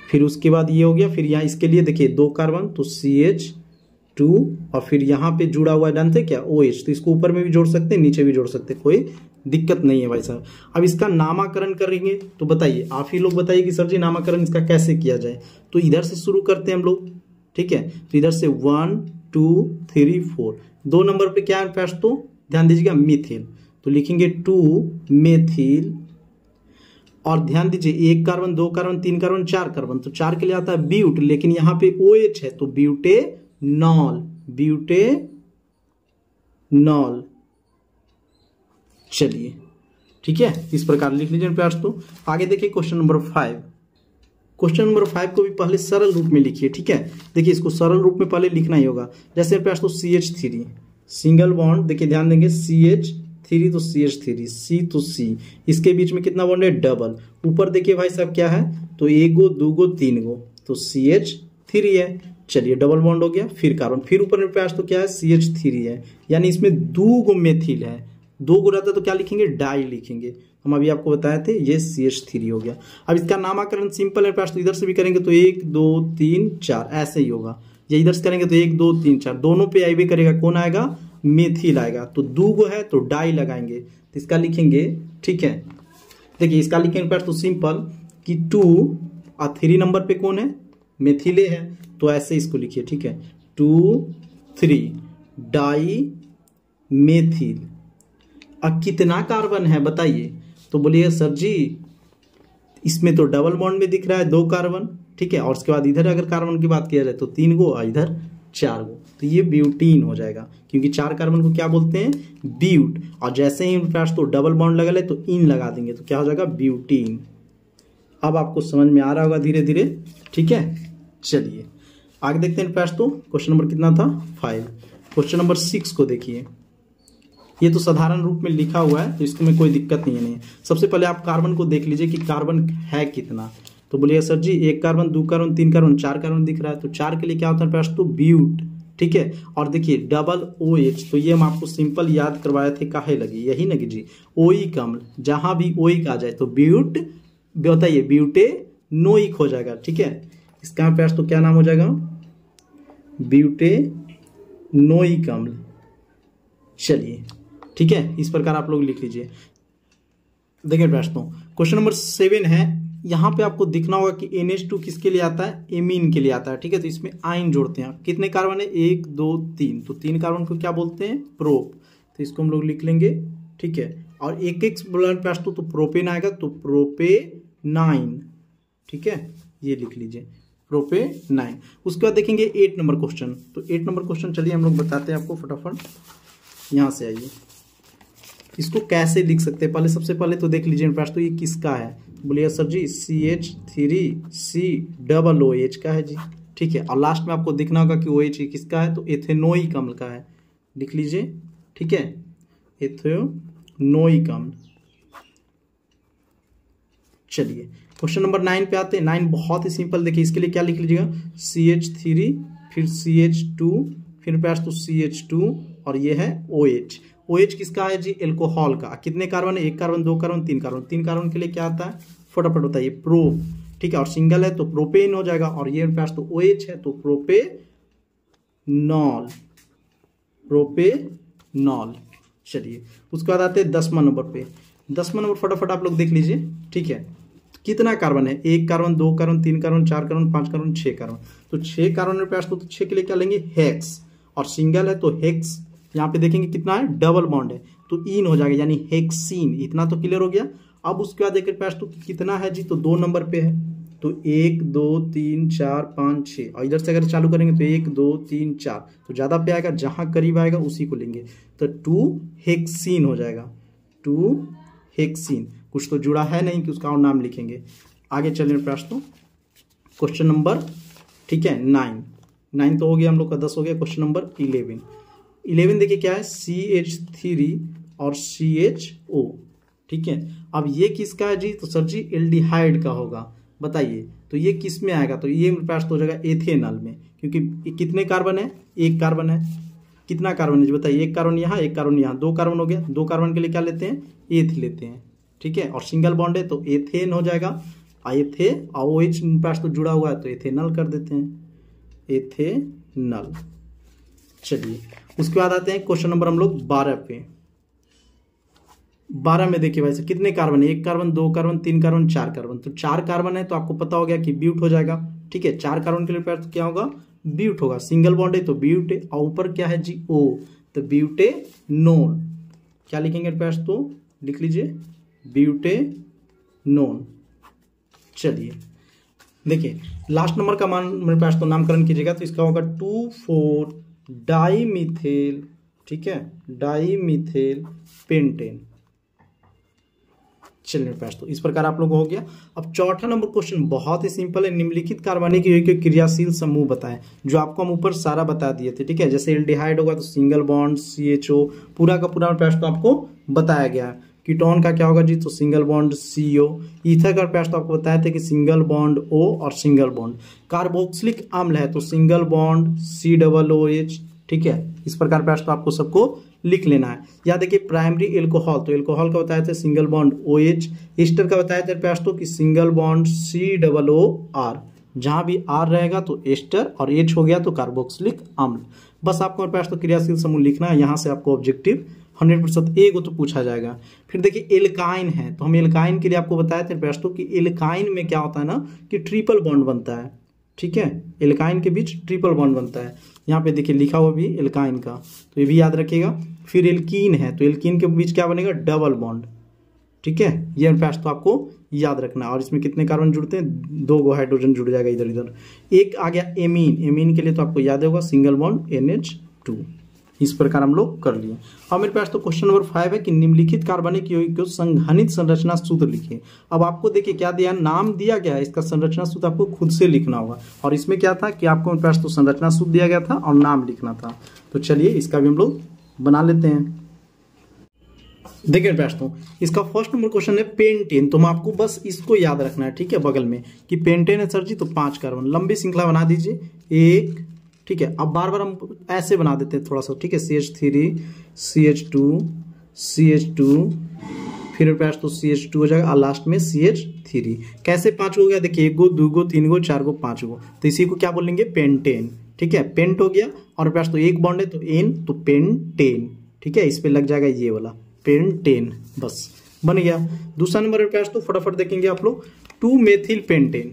फिर उसके बाद ये हो गया, फिर यहाँ इसके लिए देखिए 2 कार्बन तो CH2, और फिर यहाँ पे जुड़ा हुआ है जानते क्या OH, तो इसको ऊपर में भी जोड़ सकते हैं नीचे भी जोड़ सकते हैं, कोई दिक्कत नहीं है भाई साहब। अब इसका नामकरण करेंगे तो बताइए, आप ही लोग बताइए कि सर जी नामकरण इसका कैसे किया जाए। तो इधर से शुरू करते हैं हम लोग। ठीक है, तो इधर से 1 2 3 4, 2 नंबर पे क्या है पास तो ध्यान दीजिएगा मिथिल, तो लिखेंगे 2 मेथिल। और ध्यान दीजिए 1 कार्बन 2 कार्बन 3 कार्बन 4 कार्बन, तो 4 के लिए आता है ब्यूट, लेकिन यहाँ पे OH है तो ब्यूटेनॉल, ब्यूटेनॉल। चलिए ठीक है, इस प्रकार लिख लीजिए प्यास। तो आगे देखिए क्वेश्चन नंबर 5। क्वेश्चन नंबर 5 को भी पहले सरल रूप में लिखिए। ठीक है, देखिए इसको सरल रूप में पहले लिखना ही होगा। जैसे प्यास तो CH3 सिंगल बॉन्ड, देखिए ध्यान देंगे CH3 तो CH3, C तो C, इसके बीच में कितना बॉन्ड है डबल। ऊपर देखिए भाई साहब क्या है, तो 1 गो 2 गो 3 गो तो CH3 है। चलिए डबल बॉन्ड हो गया, फिर कार्बन, फिर ऊपर में प्यास तो क्या है CH3 है, यानी इसमें 2 गो मेथिल है। 2 गो रहता तो क्या लिखेंगे डाई लिखेंगे, हम अभी आपको बताए थे, ये CH3 हो गया। अब इसका नामकरण सिंपल है प्यास, तो इधर से भी करेंगे तो 1 2 3 4 ऐसे ही होगा, ये इधर से करेंगे तो 1 2 3 4, दोनों पे आईवे करेगा, कौन आएगा मेथिल आएगा। तो 2 गो है तो डाई लगाएंगे, तो इसका लिखेंगे। ठीक है, देखिए इसका लिखेंगे पास तो सिंपल कि 2 और 3 नंबर पे कौन है मेथिले है, तो ऐसे इसको लिखिए। ठीक है, 2 3 डाई मेथिल। अब कितना कार्बन है बताइए, तो बोलिए सर जी इसमें तो डबल बॉन्ड में दिख रहा है 2 कार्बन। ठीक है, और उसके बाद इधर अगर कार्बन की बात किया जाए तो 3 गो और इधर 4 गो, तो ये ब्यूटीन हो जाएगा, क्योंकि 4 कार्बन को क्या बोलते हैं ब्यूट, और जैसे ही पास तो डबल बॉन्ड लगा ले तो इन लगा देंगे, तो क्या हो जाएगा ब्यूटीन। अब आपको समझ में आ रहा होगा धीरे धीरे। ठीक है, चलिए आगे देखते हैं पास तो क्वेश्चन नंबर कितना था 5। क्वेश्चन नंबर 6 को देखिए, ये तो साधारण रूप में लिखा हुआ है तो इसमें कोई दिक्कत नहीं है। सबसे पहले आप कार्बन को देख लीजिए कि कार्बन है कितना, तो बोलिए सर जी 1 कार्बन 2 कार्बन 3 कार्बन 4 कार्बन दिख रहा है, तो 4 के लिए क्या होता है पास तो ब्यूट। ठीक है, और देखिए डबल OH, तो ये हम आपको सिंपल याद करवाए थे, काहे लगी यही ना कि जी ओइक अम्ल, जहां भी ओइक आ जाए तो ब्यूट, बताइए ब्यूटेनोइक हो जाएगा। ठीक है, इसका पास तो क्या नाम हो जाएगा ब्यूटेनोइक अम्ल। चलिए ठीक है, इस प्रकार आप लोग लिख लीजिए। देखिए दोस्तों क्वेश्चन नंबर 7 है, यहाँ पे आपको दिखना होगा कि NH2 किसके लिए आता है, एमीन के लिए आता है। ठीक है, तो इसमें आइन जोड़ते हैं। कितने कार्बन है 1 2 3, तो 3 कार्बन को क्या बोलते हैं प्रोप, तो इसको हम लोग लिख लेंगे। ठीक है, और एक एक ब्लड पास तो प्रोपेन आएगा तो प्रोपेनाइन। ठीक है, ये लिख लीजिए प्रोपेनाइन। उसके बाद देखेंगे 8 नंबर क्वेश्चन, तो 8 नंबर क्वेश्चन चलिए हम लोग बताते हैं आपको फटाफट। यहाँ से आइए, इसको कैसे लिख सकते हैं, पहले सबसे पहले तो देख लीजिए पास तो ये किसका है, बोलिए सर जी CH3COOH का है जी। ठीक है, और लास्ट में आपको दिखना होगा कि OH किसका है, तो एथेनोइक अम्ल का है, लिख लीजिए। ठीक है, एथेनोइक अम्ल। चलिए क्वेश्चन नंबर 9 पे आते हैं। 9 बहुत ही सिंपल, देखिए इसके लिए क्या लिख लीजिएगा CH3 फिर CH2 फिर पास तो CH2 और ये है OH। OH किसका है जी एल्कोहल का। कितने कार्बन है 1 कार्बन 2 कार्बन 3 कार्बन, 3 कार्बन के लिए क्या आता है फटाफट बताइए प्रो। ठीक है, और सिंगल है तो प्रोपेन हो जाएगा, और ये पास तो OH है तो नॉल, प्रोपेनॉल। चलिए उसके बाद आते हैं 10वां नंबर पे। 10वां नंबर फटाफट आप लोग देख लीजिए, ठीक है। कितना कार्बन है? 1 carbon, 2 carbon, 3 carbon, 4 carbon, 5 carbon, 6 carbon. तो 6 कार्बन में प्रयास तो 6 के लिए क्या लेंगे? हेक्स। और सिंगल है तो हेक्स। यहाँ पे देखेंगे कितना है, डबल बॉन्ड है तो इन हो जाएगा यानी हेक्सीन। इतना तो क्लियर हो गया। अब उसके बाद देखिए प्रयास तो कितना है जी, तो 2 नंबर पे है तो 1 2 3 4 5 6 और इधर से अगर चालू करेंगे तो 1 2 3 4 तो ज़्यादा पे आएगा, जहाँ करीब आएगा उसी को लेंगे तो 2 हेक्सीन हो जाएगा। 2 हेक्सीन। कुछ तो जुड़ा है नहीं कि उसका और नाम लिखेंगे। आगे चलिए प्रयास तो क्वेश्चन नंबर, ठीक है, 9 तो हो गया हम लोग का, 10 हो गया। क्वेश्चन नंबर 11 देखिए क्या है, CH3 और CHO, ठीक है। अब ये किसका है जी? तो सर जी एल्डिहाइड का होगा, बताइए। तो ये किस में आएगा? तो ये मेरे पास तो हो जाएगा एथेनॉल में, क्योंकि कितने कार्बन है? 1 कार्बन है। कितना कार्बन है जी बताइए? 1 कार्बन यहाँ, 1 कार्बन यहाँ, 2 कार्बन हो गया। 2 कार्बन के लिए क्या लेते हैं? एथ लेते हैं, ठीक है। और सिंगल बॉन्ड है तो एथेन हो जाएगा। एथे और OH पास तो जुड़ा हुआ है तो एथेनॉल कर देते हैं, एथेनॉल। चलिए उसके बाद आते हैं क्वेश्चन नंबर हम लोग 12 पे। 12 में देखिए वैसे कितने कार्बन है? 1 कार्बन, 2 कार्बन, 3 कार्बन, 4 कार्बन। तो 4 कार्बन है तो आपको पता हो गया कि ब्यूट हो जाएगा, ठीक है। 4 कार्बन के लिए तो क्या होगा? ब्यूट होगा। सिंगल बॉन्ड है तो ब्यूट है और ऊपर क्या है जी? O, तो ब्यूटेनोन। क्या लिखेंगे पास? तो लिख लीजिए ब्यूटेनोन। चलिए देखिए लास्ट नंबर का मान मेरे पास तो नामकरण कीजिएगा तो इसका होगा 2,4 डाईमिथेल, ठीक है, डाईमिथेल पेंटेन। चलिए मेरे पास तो इस प्रकार आप लोग हो गया। अब चौथा नंबर क्वेश्चन बहुत ही सिंपल है। निम्नलिखित कार्बनिक यौगिक के क्रियाशील समूह बताएं, जो आपको हम ऊपर सारा बता दिए थे, ठीक है। जैसे एल्डिहाइड होगा तो सिंगल बॉन्ड CHO, पूरा का पूरा मेरे पास तो आपको बताया गया। कीटोन का क्या होगा जी? तो सिंगल बॉन्ड CO। ईथर का पास तो आपको बताया था कि सिंगल बॉन्ड O और सिंगल बॉन्ड। कार्बोक्सिलिक अम्ल है तो सिंगल बॉन्ड COOH, ठीक है। इस प्रकार पास तो आपको सबको लिख लेना है। या देखिए प्राइमरी एल्कोहल, तो एल्कोहल का बताया था सिंगल बॉन्ड OH। एस्टर का बताया था पास तो कि सिंगल बॉन्ड COOR। जहां भी R रहेगा तो एस्टर और H हो गया तो कार्बोक्सिलिक अम्ल। बस आपको पास तो क्रियाशील समूह लिखना है। यहाँ से आपको ऑब्जेक्टिव 100% एक तो पूछा जाएगा। फिर देखिए एल्काइन है तो हम एल्काइन के लिए आपको बताए थे प्रश्नों कि एल्काइन में क्या होता है ना कि ट्रिपल बॉन्ड बनता है, ठीक है। एल्काइन के बीच ट्रिपल बॉन्ड बनता है। यहाँ पे देखिए लिखा हुआ भी एल्काइन का, तो ये भी याद रखिएगा। फिर एल्कीन है तो एल्कीन के बीच क्या बनेगा? डबल बॉन्ड, ठीक है। ये पास तो आपको याद रखना है। और इसमें कितने कार्बन जुड़ते हैं? 2 गो हाइड्रोजन जुड़ जाएगा इधर इधर। एक आ गया एमीन। एमीन के लिए तो आपको याद होगा सिंगल बॉन्ड NH2। इस प्रकार हम लोग कर लिए। अब मेरे पास तो क्वेश्चन नंबर 5 है कि निम्नलिखित कार्बनिक यौगिक को संघनित संरचना सूत्र लिखिए। अब आपको देखिए क्या दिया, नाम दिया गया है, इसका संरचना सूत्र आपको खुद से लिखना होगा। और इसमें क्या था कि आपको मेरे पास तो संरचना सूत्र दिया गया था और नाम लिखना था। तो चलिए इसका भी हम लोग बना लेते हैं। देखिए मेरे पास तो इसका फर्स्ट नंबर क्वेश्चन है पेंटेन। तो मैं आपको बस इसको याद रखना है, ठीक है, बगल में कि पेंटेन है सर जी तो 5 कार्बन। लंबी श्रृंखला बना दीजिए 1, ठीक है। अब बार बार हम ऐसे बना देते हैं थोड़ा सा, ठीक है। CH3 CH2 फिर पास तो CH2 हो जाएगा और लास्ट में CH3। कैसे 5 हो गया? देखिए 1 गो 2 गो 3 गो 4 गो 5 गो, तो इसी को क्या बोलेंगे? पेंटेन, ठीक है। पेंट हो गया और पास तो एक बॉन्ड है तो N, तो पेंटेन, ठीक है। इस पे लग जाएगा ये वाला पेंटेन, बस बन गया। दूसरा नंबर पास तो फटाफट देखेंगे आप लोग 2 मेथिल पेंटेन।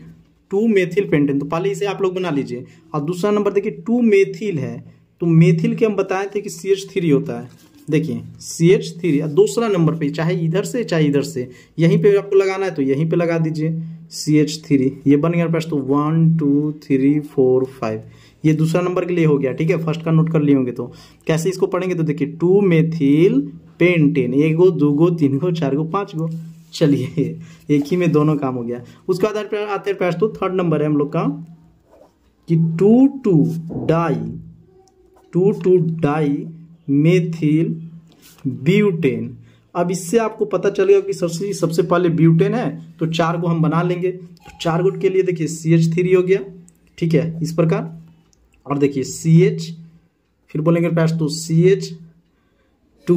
2 मेथिल पेंटेन, तो पहले इसे आप लोग बना लीजिए। और दूसरा नंबर देखिए 2 मेथिल है तो मेथिल के हम बताए थे कि CH3 होता है। देखिए CH3 और दूसरा नंबर पे चाहे इधर से चाहे इधर से, यहीं पे आपको लगाना है तो यहीं पे लगा दीजिए CH3। ये बन गया पास तो 1 2 3 4 5। ये दूसरा नंबर के लिए हो गया, ठीक है। फर्स्ट का नोट कर लिए होंगे तो कैसे इसको पढ़ेंगे? तो देखिए 2 मेथिल पेंटेन, 1 गो 2 गो 3 गो 4 गो 5 गो। चलिए एक ही में दोनों काम हो गया। उसके बाद आते हैं पास तो थर्ड नंबर है हम लोग का कि 2,2 डाई मेथिल ब्यूटेन। अब इससे आपको पता चलेगा कि सबसे पहले ब्यूटेन है तो 4 गो हम बना लेंगे। तो 4 गुट के लिए देखिए CH3 हो गया, ठीक है, इस प्रकार। और देखिए CH, फिर बोलेंगे पास तो CH2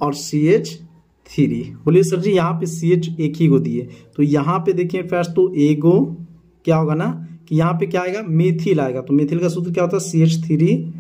और CH3। बोलिए सर जी यहाँ पे CH एक ही को दिए तो यहाँ पे देखिए पास तो एगो क्या होगा ना कि यहाँ पे क्या आएगा? मेथिल आएगा। तो मेथिल का सूत्र क्या होता है? CH3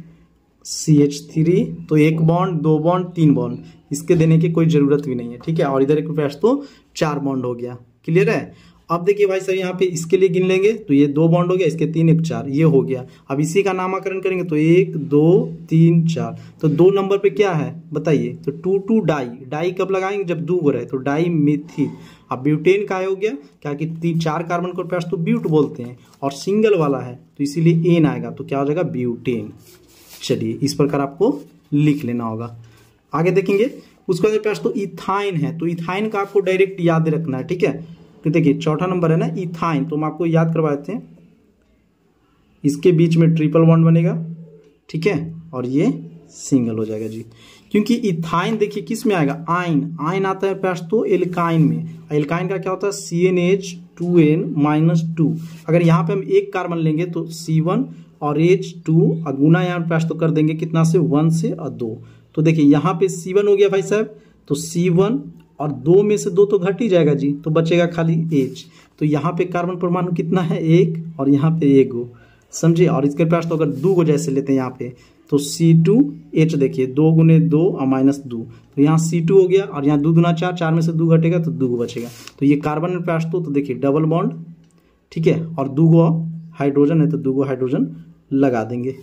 CH3, तो एक बॉन्ड, दो बॉन्ड, तीन बॉन्ड, इसके देने की कोई ज़रूरत भी नहीं है, ठीक है। और इधर एक प्रयास तो 4 बॉन्ड हो गया, क्लियर है। अब देखिए भाई साहब यहाँ पे इसके लिए गिन लेंगे तो ये 2 बॉन्ड हो गया, इसके 3 1 4, ये हो गया। अब इसी का नामकरण करेंगे तो 1 2 3 4, तो 2 नंबर पे क्या है बताइए, तो 2 2 डाई, डाई कब लगाएंगे जब 2 रहे, तो डाई मेथिल। अब ब्यूटेन का हो गया क्या कि 4 कार्बन को प्रयास तो ब्यूट बोलते हैं और सिंगल वाला है तो इसीलिए एन आएगा, तो क्या हो जाएगा ब्यूटेन। चलिए इस प्रकार आपको लिख लेना होगा। आगे देखेंगे उसके बाद प्रयास तो इथाइन है, तो इथाइन का आपको डायरेक्ट याद रखना है, ठीक है। तो देखिए चौथा नंबर है ना इथाइन, तो हम आपको याद करवा देते हैं। इसके बीच में ट्रिपल बॉन्ड बनेगा, ठीक है, और ये सिंगल हो जाएगा जी। क्योंकि इथाइन देखिए किस में आएगा, आइन, आइन आता है प्रयास तो एल्काइन में। एल्काइन का क्या होता है CnH2n-2। अगर यहाँ पे हम एक कार्बन लेंगे तो C1 और H2 गुना यहाँ प्रयास तो कर देंगे कितना से, 1 से और 2। तो देखिए यहाँ पे C1 हो गया भाई साहब, तो C1 और 2 में से 2 तो घट ही जाएगा जी, तो बचेगा खाली H। तो यहाँ पे कार्बन परमाणु कितना है, 1, और यहाँ पे 1 समझिए। और इसके पास तो अगर 2 को जैसे लेते हैं यहाँ पे तो C2H देखिए 2 गुने 2 और -2, तो यहाँ C2 हो गया, और यहाँ 2 दूना 4, 4 में से 2 घटेगा तो 2 बचेगा। तो ये कार्बन में पास तो देखिए डबल बॉन्ड, ठीक है, और 2 हाइड्रोजन है तो 2 हाइड्रोजन लगा देंगे।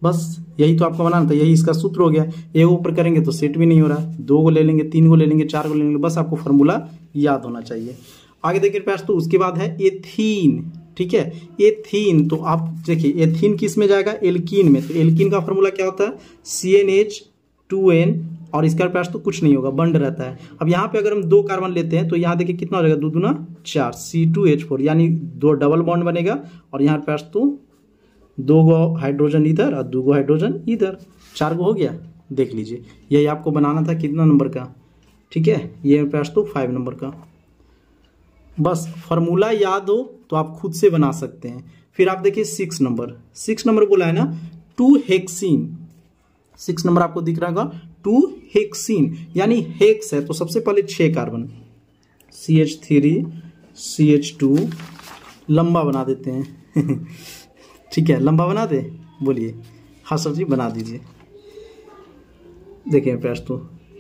बस यही तो आपको बनाना था, यही इसका सूत्र हो गया। एक ऊपर करेंगे तो सेट भी नहीं हो रहा, 2 को ले लेंगे, 3 को ले लेंगे, 4 को ले लेंगे, बस आपको फॉर्मूला याद होना चाहिए। आगे देखिए पास तो उसके बाद है एथीन, ठीक है, एथीन। तो आप देखिए एथीन किस में जाएगा, एल्कीन में। तो एल्कीन का फॉर्मूला क्या होता है, CnH2n, और इसका पास तो कुछ नहीं होगा, बंड रहता है। अब यहाँ पे अगर हम 2 कार्बन लेते हैं तो यहाँ देखिए कितना हो जाएगा, 2 दूना 4, C2H4, यानी 2 डबल बॉन्ड बनेगा, और यहाँ पास तो 2 हाइड्रोजन इधर और 2 हाइड्रोजन इधर, 4 हो गया। देख लीजिए यही आपको बनाना था कितना नंबर का, ठीक है, ये पास तो 5 नंबर का। बस फार्मूला याद हो तो आप खुद से बना सकते हैं। फिर आप देखिए 6 नंबर बोला है ना 2 हेक्सीन, 6 नंबर आपको दिख रहा होगा 2 हेक्सीन, यानी हेक्स है तो सबसे पहले 6 कार्बन, CH3 CH2, लंबा बना देते हैं ठीक है, लंबा बना दे, बोलिए। हाँ सर जी बना दीजिए। देखिए प्यास तो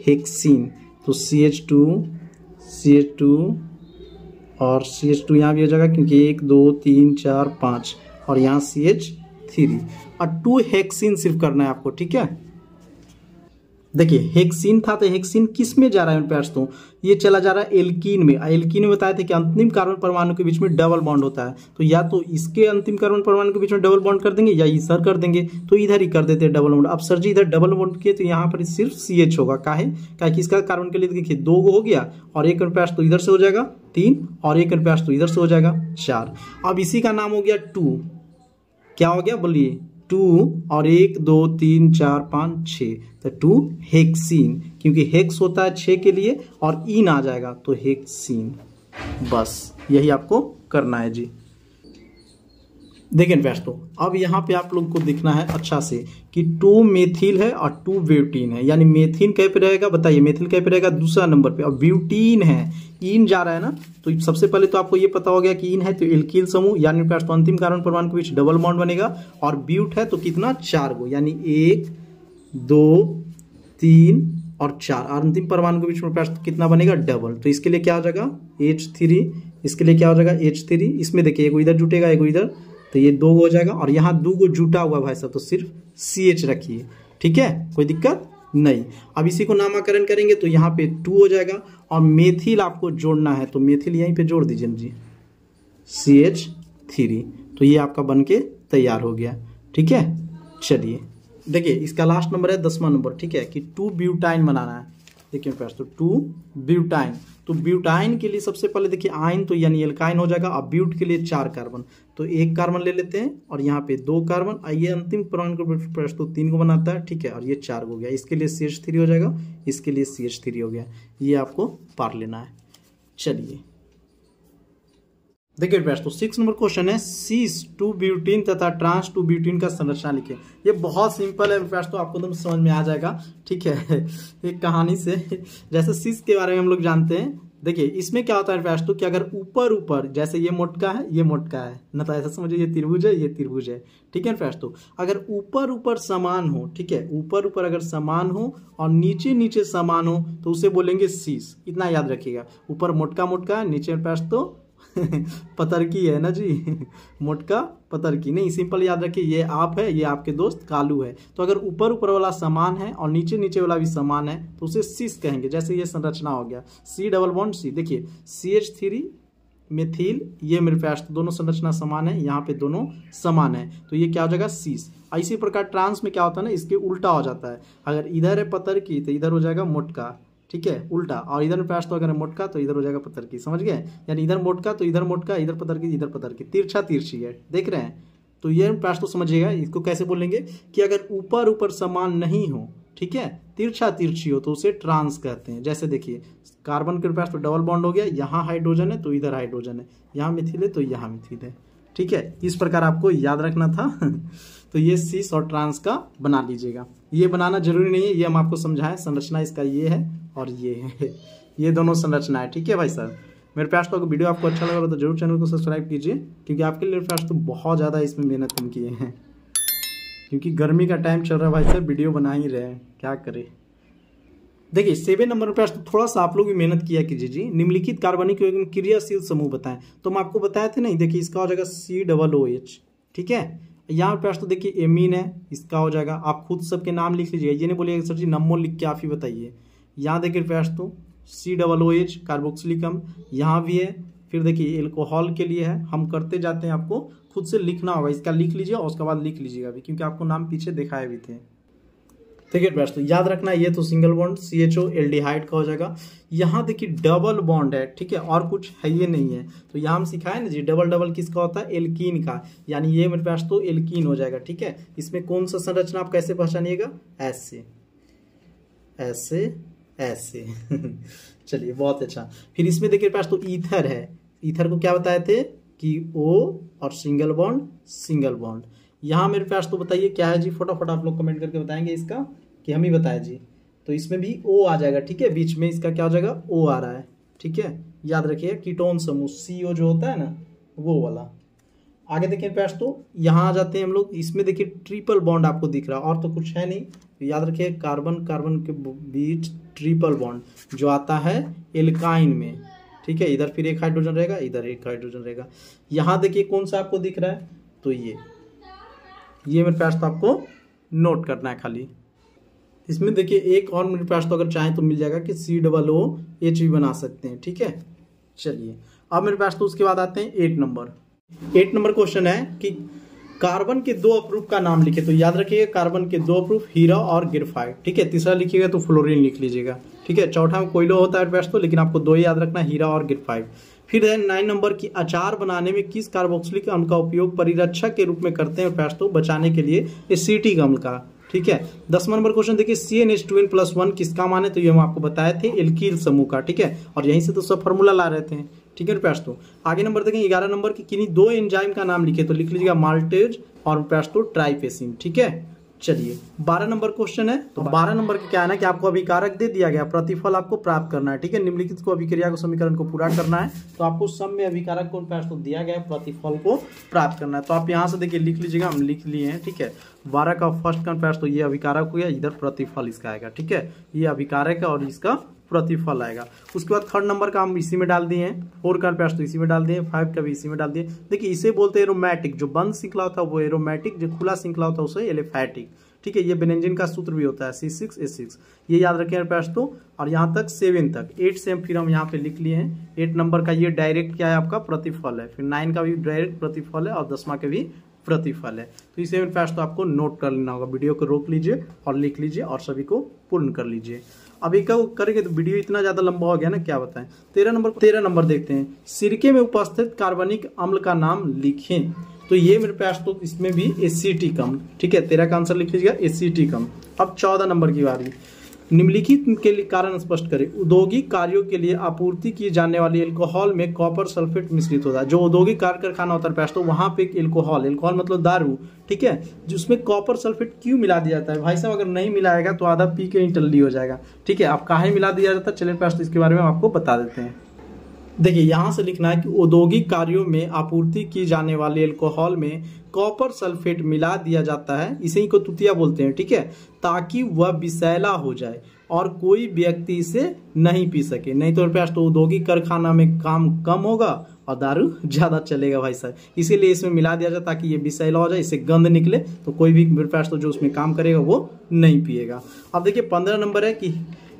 हेक्सीन, तो CH2 और CH2 यहाँ भी हो जाएगा क्योंकि 1 2 3 4 5, और यहाँ CH3, और 2 हेक्सीन सिर्फ करना है आपको, ठीक है। देखिए हेक्सीन था तो हेक्सीन किस में जा रहा है प्यास, तो ये चला जा रहा है एल्कीन में। एल्कीन में बताया था कि अंतिम कार्बन परमाणु के बीच में डबल बॉन्ड होता है, तो या तो इसके अंतिम कार्बन परमाणु के बीच में डबल बॉन्ड कर देंगे या इधर कर देंगे, तो इधर ही कर देते हैं डबल बॉन्ड। अब सर जी इधर डबल बॉन्ड किए तो यहाँ पर सिर्फ CH होगा, काहे कि इसका कार्बन के लिए देखिए 2 हो गया, और एक प्यास तो इधर से हो जाएगा 3, और एक प्यास तो इधर से हो जाएगा 4। अब इसी का नाम हो गया 2, क्या हो गया बोलिए, 2 और 1 2 3 4 5 6, तो 2 हेक्सीन, क्योंकि हेक्स होता है 6 के लिए और इन आ जाएगा तो हेक्सीन। बस यही आपको करना है जी। देखिए दोस्तों अब यहाँ पे आप लोग को दिखना है अच्छा से कि 2 मेथिल है और 2 ब्यूटीन है, यानी मेथिन कहीं पे रहेगा बताइए, मेथिल कहीं पे रहेगा दूसरा नंबर पे, और ब्यूटीन है, इन जा रहा है ना। तो सबसे पहले तो आपको ये पता हो गया कि इन है तो एल्किल समूह, यानी तो अंतिम कार्बन परमाणु के बीच डबल बॉन्ड बनेगा, और ब्यूट है तो कितना 4 गो, यानी 1 2 3 और 4, और अंतिम परमाणु के बीच में तो कितना बनेगा डबल, तो इसके लिए क्या हो जाएगा H3, इसके लिए क्या हो जाएगा H3, इसमें देखिए एक इधर जुटेगा एक इधर, तो ये 2 हो जाएगा, और यहाँ 2 को जुटा हुआ भाई साहब तो सिर्फ CH रखिए, ठीक है, कोई दिक्कत नहीं। अब इसी को नामकरण करेंगे तो यहाँ पे 2 हो जाएगा, और मेथिल आपको जोड़ना है तो मेथिल यहीं पे जोड़ दीजिए जी, CH3, तो ये आपका बन के तैयार हो गया, ठीक है। चलिए देखिए इसका लास्ट नंबर है 10वां नंबर, ठीक है, कि 2 ब्यूटाइन बनाना है। देखिए पास तो 2 ब्यूटाइन, तो ब्यूटाइन के लिए सबसे पहले देखिए आइन तो यानी एल्काइन हो जाएगा, अब ब्यूट के लिए 4 कार्बन, तो 1 कार्बन ले लेते हैं, और यहाँ पे 2 कार्बन, ये अंतिम परमाणु को प्रस्तुत 3 को बनाता है, ठीक है, और ये 4 हो गया, इसके लिए CH3 हो जाएगा, इसके लिए CH3 हो गया, ये आपको पार लेना है। चलिए देखिए तो 6 नंबर क्वेश्चन है सीस 2 ब्यूटीन तथा ट्रांस 2 ब्यूटीन का संरचना लिखे। ये बहुत सिंपल है तो आपको एकदम समझ में आ जाएगा, ठीक है। एक कहानी से, जैसे सीस के बारे में हम लोग जानते हैं देखिए इसमें क्या होता है फ्रेंड्स तो कि अगर ऊपर ऊपर जैसे ये मोटका है ये मोटका है ना, तो ऐसा समझिए ये त्रिभुज है ये त्रिभुज है, ठीक है फ्रेंड्स। तो अगर ऊपर ऊपर समान हो, ठीक है, ऊपर ऊपर अगर समान हो और नीचे नीचे समान हो तो उसे बोलेंगे शीश। इतना याद रखिएगा, ऊपर मोटका मोटका है, नीचे फ्रेंड्स तो पतरकी है ना जी, मोटका पतरकी नहीं, सिंपल याद रखिए ये आप है, ये आपके दोस्त कालू है। तो अगर ऊपर ऊपर वाला समान है और नीचे नीचे वाला भी समान है तो उसे सीस कहेंगे। जैसे ये संरचना हो गया सी डबल बॉन्ड सी, देखिए CH3 मेथिल, ये मेरे पास दोनों संरचना समान है, यहाँ पे दोनों समान है तो ये क्या हो जाएगा सीस। इसी प्रकार ट्रांस में क्या होता है ना, इसके उल्टा हो जाता है, अगर इधर है पतरकी तो इधर हो जाएगा मोटका, ठीक है, उल्टा, और इधर प्रयास तो अगर मोटका तो इधर हो जाएगा पतरकी, समझ गए, यानी इधर मोटका तो इधर मोटका, इधर पतरकी इधर पतरकी, तिरछा तिरछी है, देख रहे हैं। तो ये प्रयास तो समझिएगा, इसको कैसे बोलेंगे कि अगर ऊपर ऊपर समान नहीं हो, ठीक है, तिरछा तिरछी हो तो उसे ट्रांस कहते हैं। जैसे देखिए कार्बन के पास तो डबल बॉन्ड हो गया, यहाँ हाइड्रोजन है तो इधर हाइड्रोजन है, यहाँ मिथिल है तो यहाँ मिथिल है, ठीक है, इस प्रकार आपको याद रखना था। तो ये सीस और ट्रांस का बना लीजिएगा, ये बनाना जरूरी नहीं है, ये हम आपको समझाएं, संरचना इसका ये है और ये है, ये दोनों संरचना है, ठीक है भाई साहब। मेरे पास तो अगर वीडियो आपको अच्छा लगा तो जरूर चैनल को सब्सक्राइब कीजिए, क्योंकि आपके लिए पास तो बहुत ज़्यादा इसमें मेहनत हम किए हैं, क्योंकि गर्मी का टाइम चल रहा है भाई साहब, वीडियो बना ही रहे हैं, क्या करें। देखिए 7 नंबर पर तो थोड़ा सा आप लोग भी मेहनत किया कीजिए जी। निम्नलिखित कार्बनिक यौगिक क्रियाशील समूह बताएं, तो हम आपको बताए थे नहीं, देखिए इसका हो जाएगा COOH, ठीक है, यहाँ पे तो देखिए एमीन है, इसका हो जाएगा, आप खुद सबके नाम लिख लीजिए, ये नहीं बोलिएगा सर जी नंबर लिख के आप ही बताइए। यहाँ देखिए प्रयास तो COOH कार्बोक्सिलिक अम्ल यहाँ भी है, फिर देखिए एल्कोहल के लिए है, हम करते जाते हैं, आपको खुद से लिखना होगा, इसका लिख लीजिए और उसके बाद लिख लीजिएगा भी, क्योंकि आपको नाम पीछे दिखाए भी थे, ठीक है प्रयास। तो याद रखना ये तो सिंगल बॉन्ड CHO एल्डिहाइड का हो जाएगा। यहाँ देखिए डबल बॉन्ड है, ठीक है, और कुछ है ये नहीं है, तो यहाँ हम सिखाए ना जी डबल डबल किसका होता है, एल्कीन का, यानी ये मेरे पास तो एल्कीन हो जाएगा, ठीक है। इसमें कौन सा संरचना आप कैसे पहचानिएगा, ऐसे ऐसे ऐसे चलिए बहुत अच्छा। फिर इसमें देखिए पास तो ईथर है, ईथर को क्या बताए थे कि O और सिंगल बॉन्ड। यहाँ मेरे पास तो बताइए क्या है जी, फटाफट आप लोग कमेंट करके बताएंगे इसका कि हम ही बताए जी। तो इसमें भी O आ जाएगा, ठीक है, बीच में इसका क्या हो जाएगा O आ रहा है, ठीक है, याद रखिए कीटोन समूह CO जो होता है ना वो वाला। आगे देखिए पास तो यहाँ आ जाते हैं हम लोग, इसमें देखिए ट्रिपल बॉन्ड आपको दिख रहा है, और तो कुछ है नहीं, तो याद रखिए कार्बन कार्बन के बीच ट्रिपल बॉन्ड जो आता है एल्काइन में, ठीक है, इधर फिर एक हाइड्रोजन रहेगा, इधर एक हाइड्रोजन रहेगा। यहाँ देखिए कौन सा आपको दिख रहा है, तो ये मेरे पास तो आपको नोट करना है खाली। इसमें देखिए एक और मेरे पास तो अगर चाहें तो मिल जाएगा कि COOH भी बना सकते हैं, ठीक है। चलिए अब मेरे पास तो उसके बाद आते हैं 8 नंबर क्वेश्चन है कि कार्बन के 2 अप्रूफ का नाम लिखे। तो याद रखिएगा कार्बन के 2 अप्रूफ हीरा और ग्रेफाइट, ठीक है। तीसरा लिखिएगा तो फ्लोरीन लिख लीजिएगा, ठीक है। चौथा में कोयला होता है पास तो, लेकिन आपको 2 ही याद रखना, हीरा और ग्रेफाइट। फिर है 9 नंबर की अचार बनाने में किस कार्बोक्सिलिक अम्ल का उपयोग परिरक्षक के रूप में करते हैं पास तो, बचाने के लिए एसिटिक अम्ल का, ठीक है। 10वां नंबर क्वेश्चन देखिए CnH2n+1 किसका मान है, तो ये हम आपको बताए थे एल्कील समूह का, ठीक है, और यहीं से तो सब फॉर्मूला ला रहे थे, ठीक है पास तो। आगे नंबर देखें 11 नंबर की किन्हीं 2 एंजाइम का नाम लिखे, तो लिख लीजिएगा माल्टेज और पास तो ट्राइपेसिन, ठीक है। चलिए 12 नंबर क्वेश्चन है, तो 12 नंबर का क्या है ना कि आपको अभिकारक दे दिया गया, प्रतिफल आपको प्राप्त करना है, ठीक है। निम्नलिखित को अभिक्रिया को समीकरण को पूरा करना है, तो आपको सब में अभिकारक को पास तो दिया गया है, प्रतिफल को प्राप्त करना है। तो आप यहाँ से देखिए लिख लीजिएगा, हम लिख लिए हैं, ठीक है। 12 का फर्स्ट का पास तो ये अभिकारक हो गया, इधर प्रतिफल इसका आएगा, ठीक है, ये अभिकारक है और इसका प्रतिफल आएगा। उसके बाद 3rd नंबर का हम इसी में डाल दिए हैं, 4 का पास तो इसी में डाल दिए, 5 का भी इसी में डाल दिए। देखिए इसे बोलते हैं एरोमेटिक, जो बंद श्रृंखला होता है वो एरोमेटिक, जो खुला श्रृंखला होता है उसे एलिफैटिक, ठीक है। ये बेंजीन का सूत्र भी होता है C6H6, ये याद रखें पास तो। और यहाँ तक 7 तक, 8 से फिर हम यहाँ पे लिख लिए हैं। 8 नंबर का ये डायरेक्ट क्या है आपका प्रतिफल है, फिर 9 का भी डायरेक्ट प्रतिफल है और 10वां का भी प्रतिफल है। तो इसे पास तो आपको नोट कर लेना होगा, वीडियो को रोक लीजिए और लिख लीजिए और सभी को पूर्ण कर लीजिए। अभी क्या करेंगे तो वीडियो इतना ज्यादा लंबा हो गया ना, क्या बताएं। 13 नंबर देखते हैं, सिरके में उपस्थित कार्बनिक अम्ल का नाम लिखें। तो ये मेरे पास तो इसमें भी एसिटिक अम्ल, ठीक है, 13 का आंसर लिख लीजिएगा एसिटिक अम्ल। अब 14 नंबर की बारी, निम्नलिखित के लिए कारण स्पष्ट करें। औद्योगिक कार्यों के लिए आपूर्ति की जाने वाली एल्कोहल में कॉपर सल्फेट मिश्रित होता है। जो औद्योगिक कारखाना होता है पास तो वहां पे एल्कोहल मतलब दारू, ठीक है, जिसमें कॉपर सल्फेट क्यों मिला दिया जाता है भाई साहब, अगर नहीं मिलाएगा तो आधा पी के ही टल्ली हो जाएगा, ठीक है। अब काहे मिला दिया जाता है, चलिए पास तो इसके बारे में आपको बता देते हैं। देखिए यहाँ से लिखना है कि औद्योगिक कार्यों में आपूर्ति की जाने वाले अल्कोहल में कॉपर सल्फेट मिला दिया जाता है, इसे ही को तुतिया बोलते हैं, ठीक है, ताकि वह विषैला हो जाए और कोई व्यक्ति इसे नहीं पी सके। नहीं तो प्यास तो औद्योगिक कारखाना में काम कम होगा और दारू ज्यादा चलेगा भाई साहब, इसीलिए इसमें मिला दिया जाए ताकि ये विषैला हो जाए, इससे गंध निकले तो कोई भी प्यास तो जो उसमें काम करेगा वो नहीं पिएगा। अब देखिए 15 नंबर है कि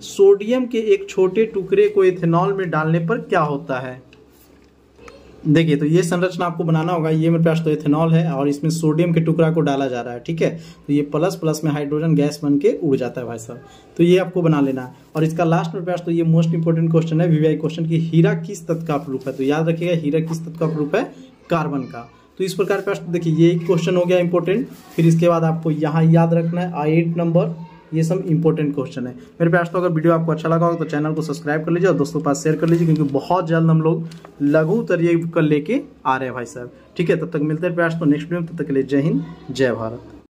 सोडियम के एक छोटे टुकड़े को इथेनॉल में डालने पर क्या होता है। देखिए तो ये संरचना आपको बनाना होगा, ये मेरे पास तो इथेनॉल है और इसमें सोडियम के टुकड़ा को डाला जा रहा है, ठीक है, तो ये प्लस प्लस में हाइड्रोजन गैस बन के उड़ जाता है भाई साहब, तो ये आपको बना लेना है। और इसका लास्ट मेरे पास तो ये मोस्ट इंपोर्टेंट क्वेश्चन है वीवीआई क्वेश्चन की, हीरा किस तत्व का अपरूप है, तो याद रखिएगा हीरा किस तत्व का अपरूप है, कार्बन का। तो इस प्रकार पास देखिए ये एक क्वेश्चन हो गया इंपॉर्टेंट। फिर इसके बाद आपको यहाँ याद रखना है 8 नंबर, ये सब इंपॉर्टेंट क्वेश्चन है मेरे पास। तो अगर वीडियो आपको अच्छा लगा हो तो चैनल को सब्सक्राइब कर लीजिए और दोस्तों के पास शेयर कर लीजिए, क्योंकि बहुत जल्द हम लोग लघु उत्तर ये लेके आ रहे हैं भाई साहब, ठीक है। तब तक मिलते हैं प्रयास तो नेक्स्ट वीडियो में, तब तक के लिए जय हिंद जय भारत।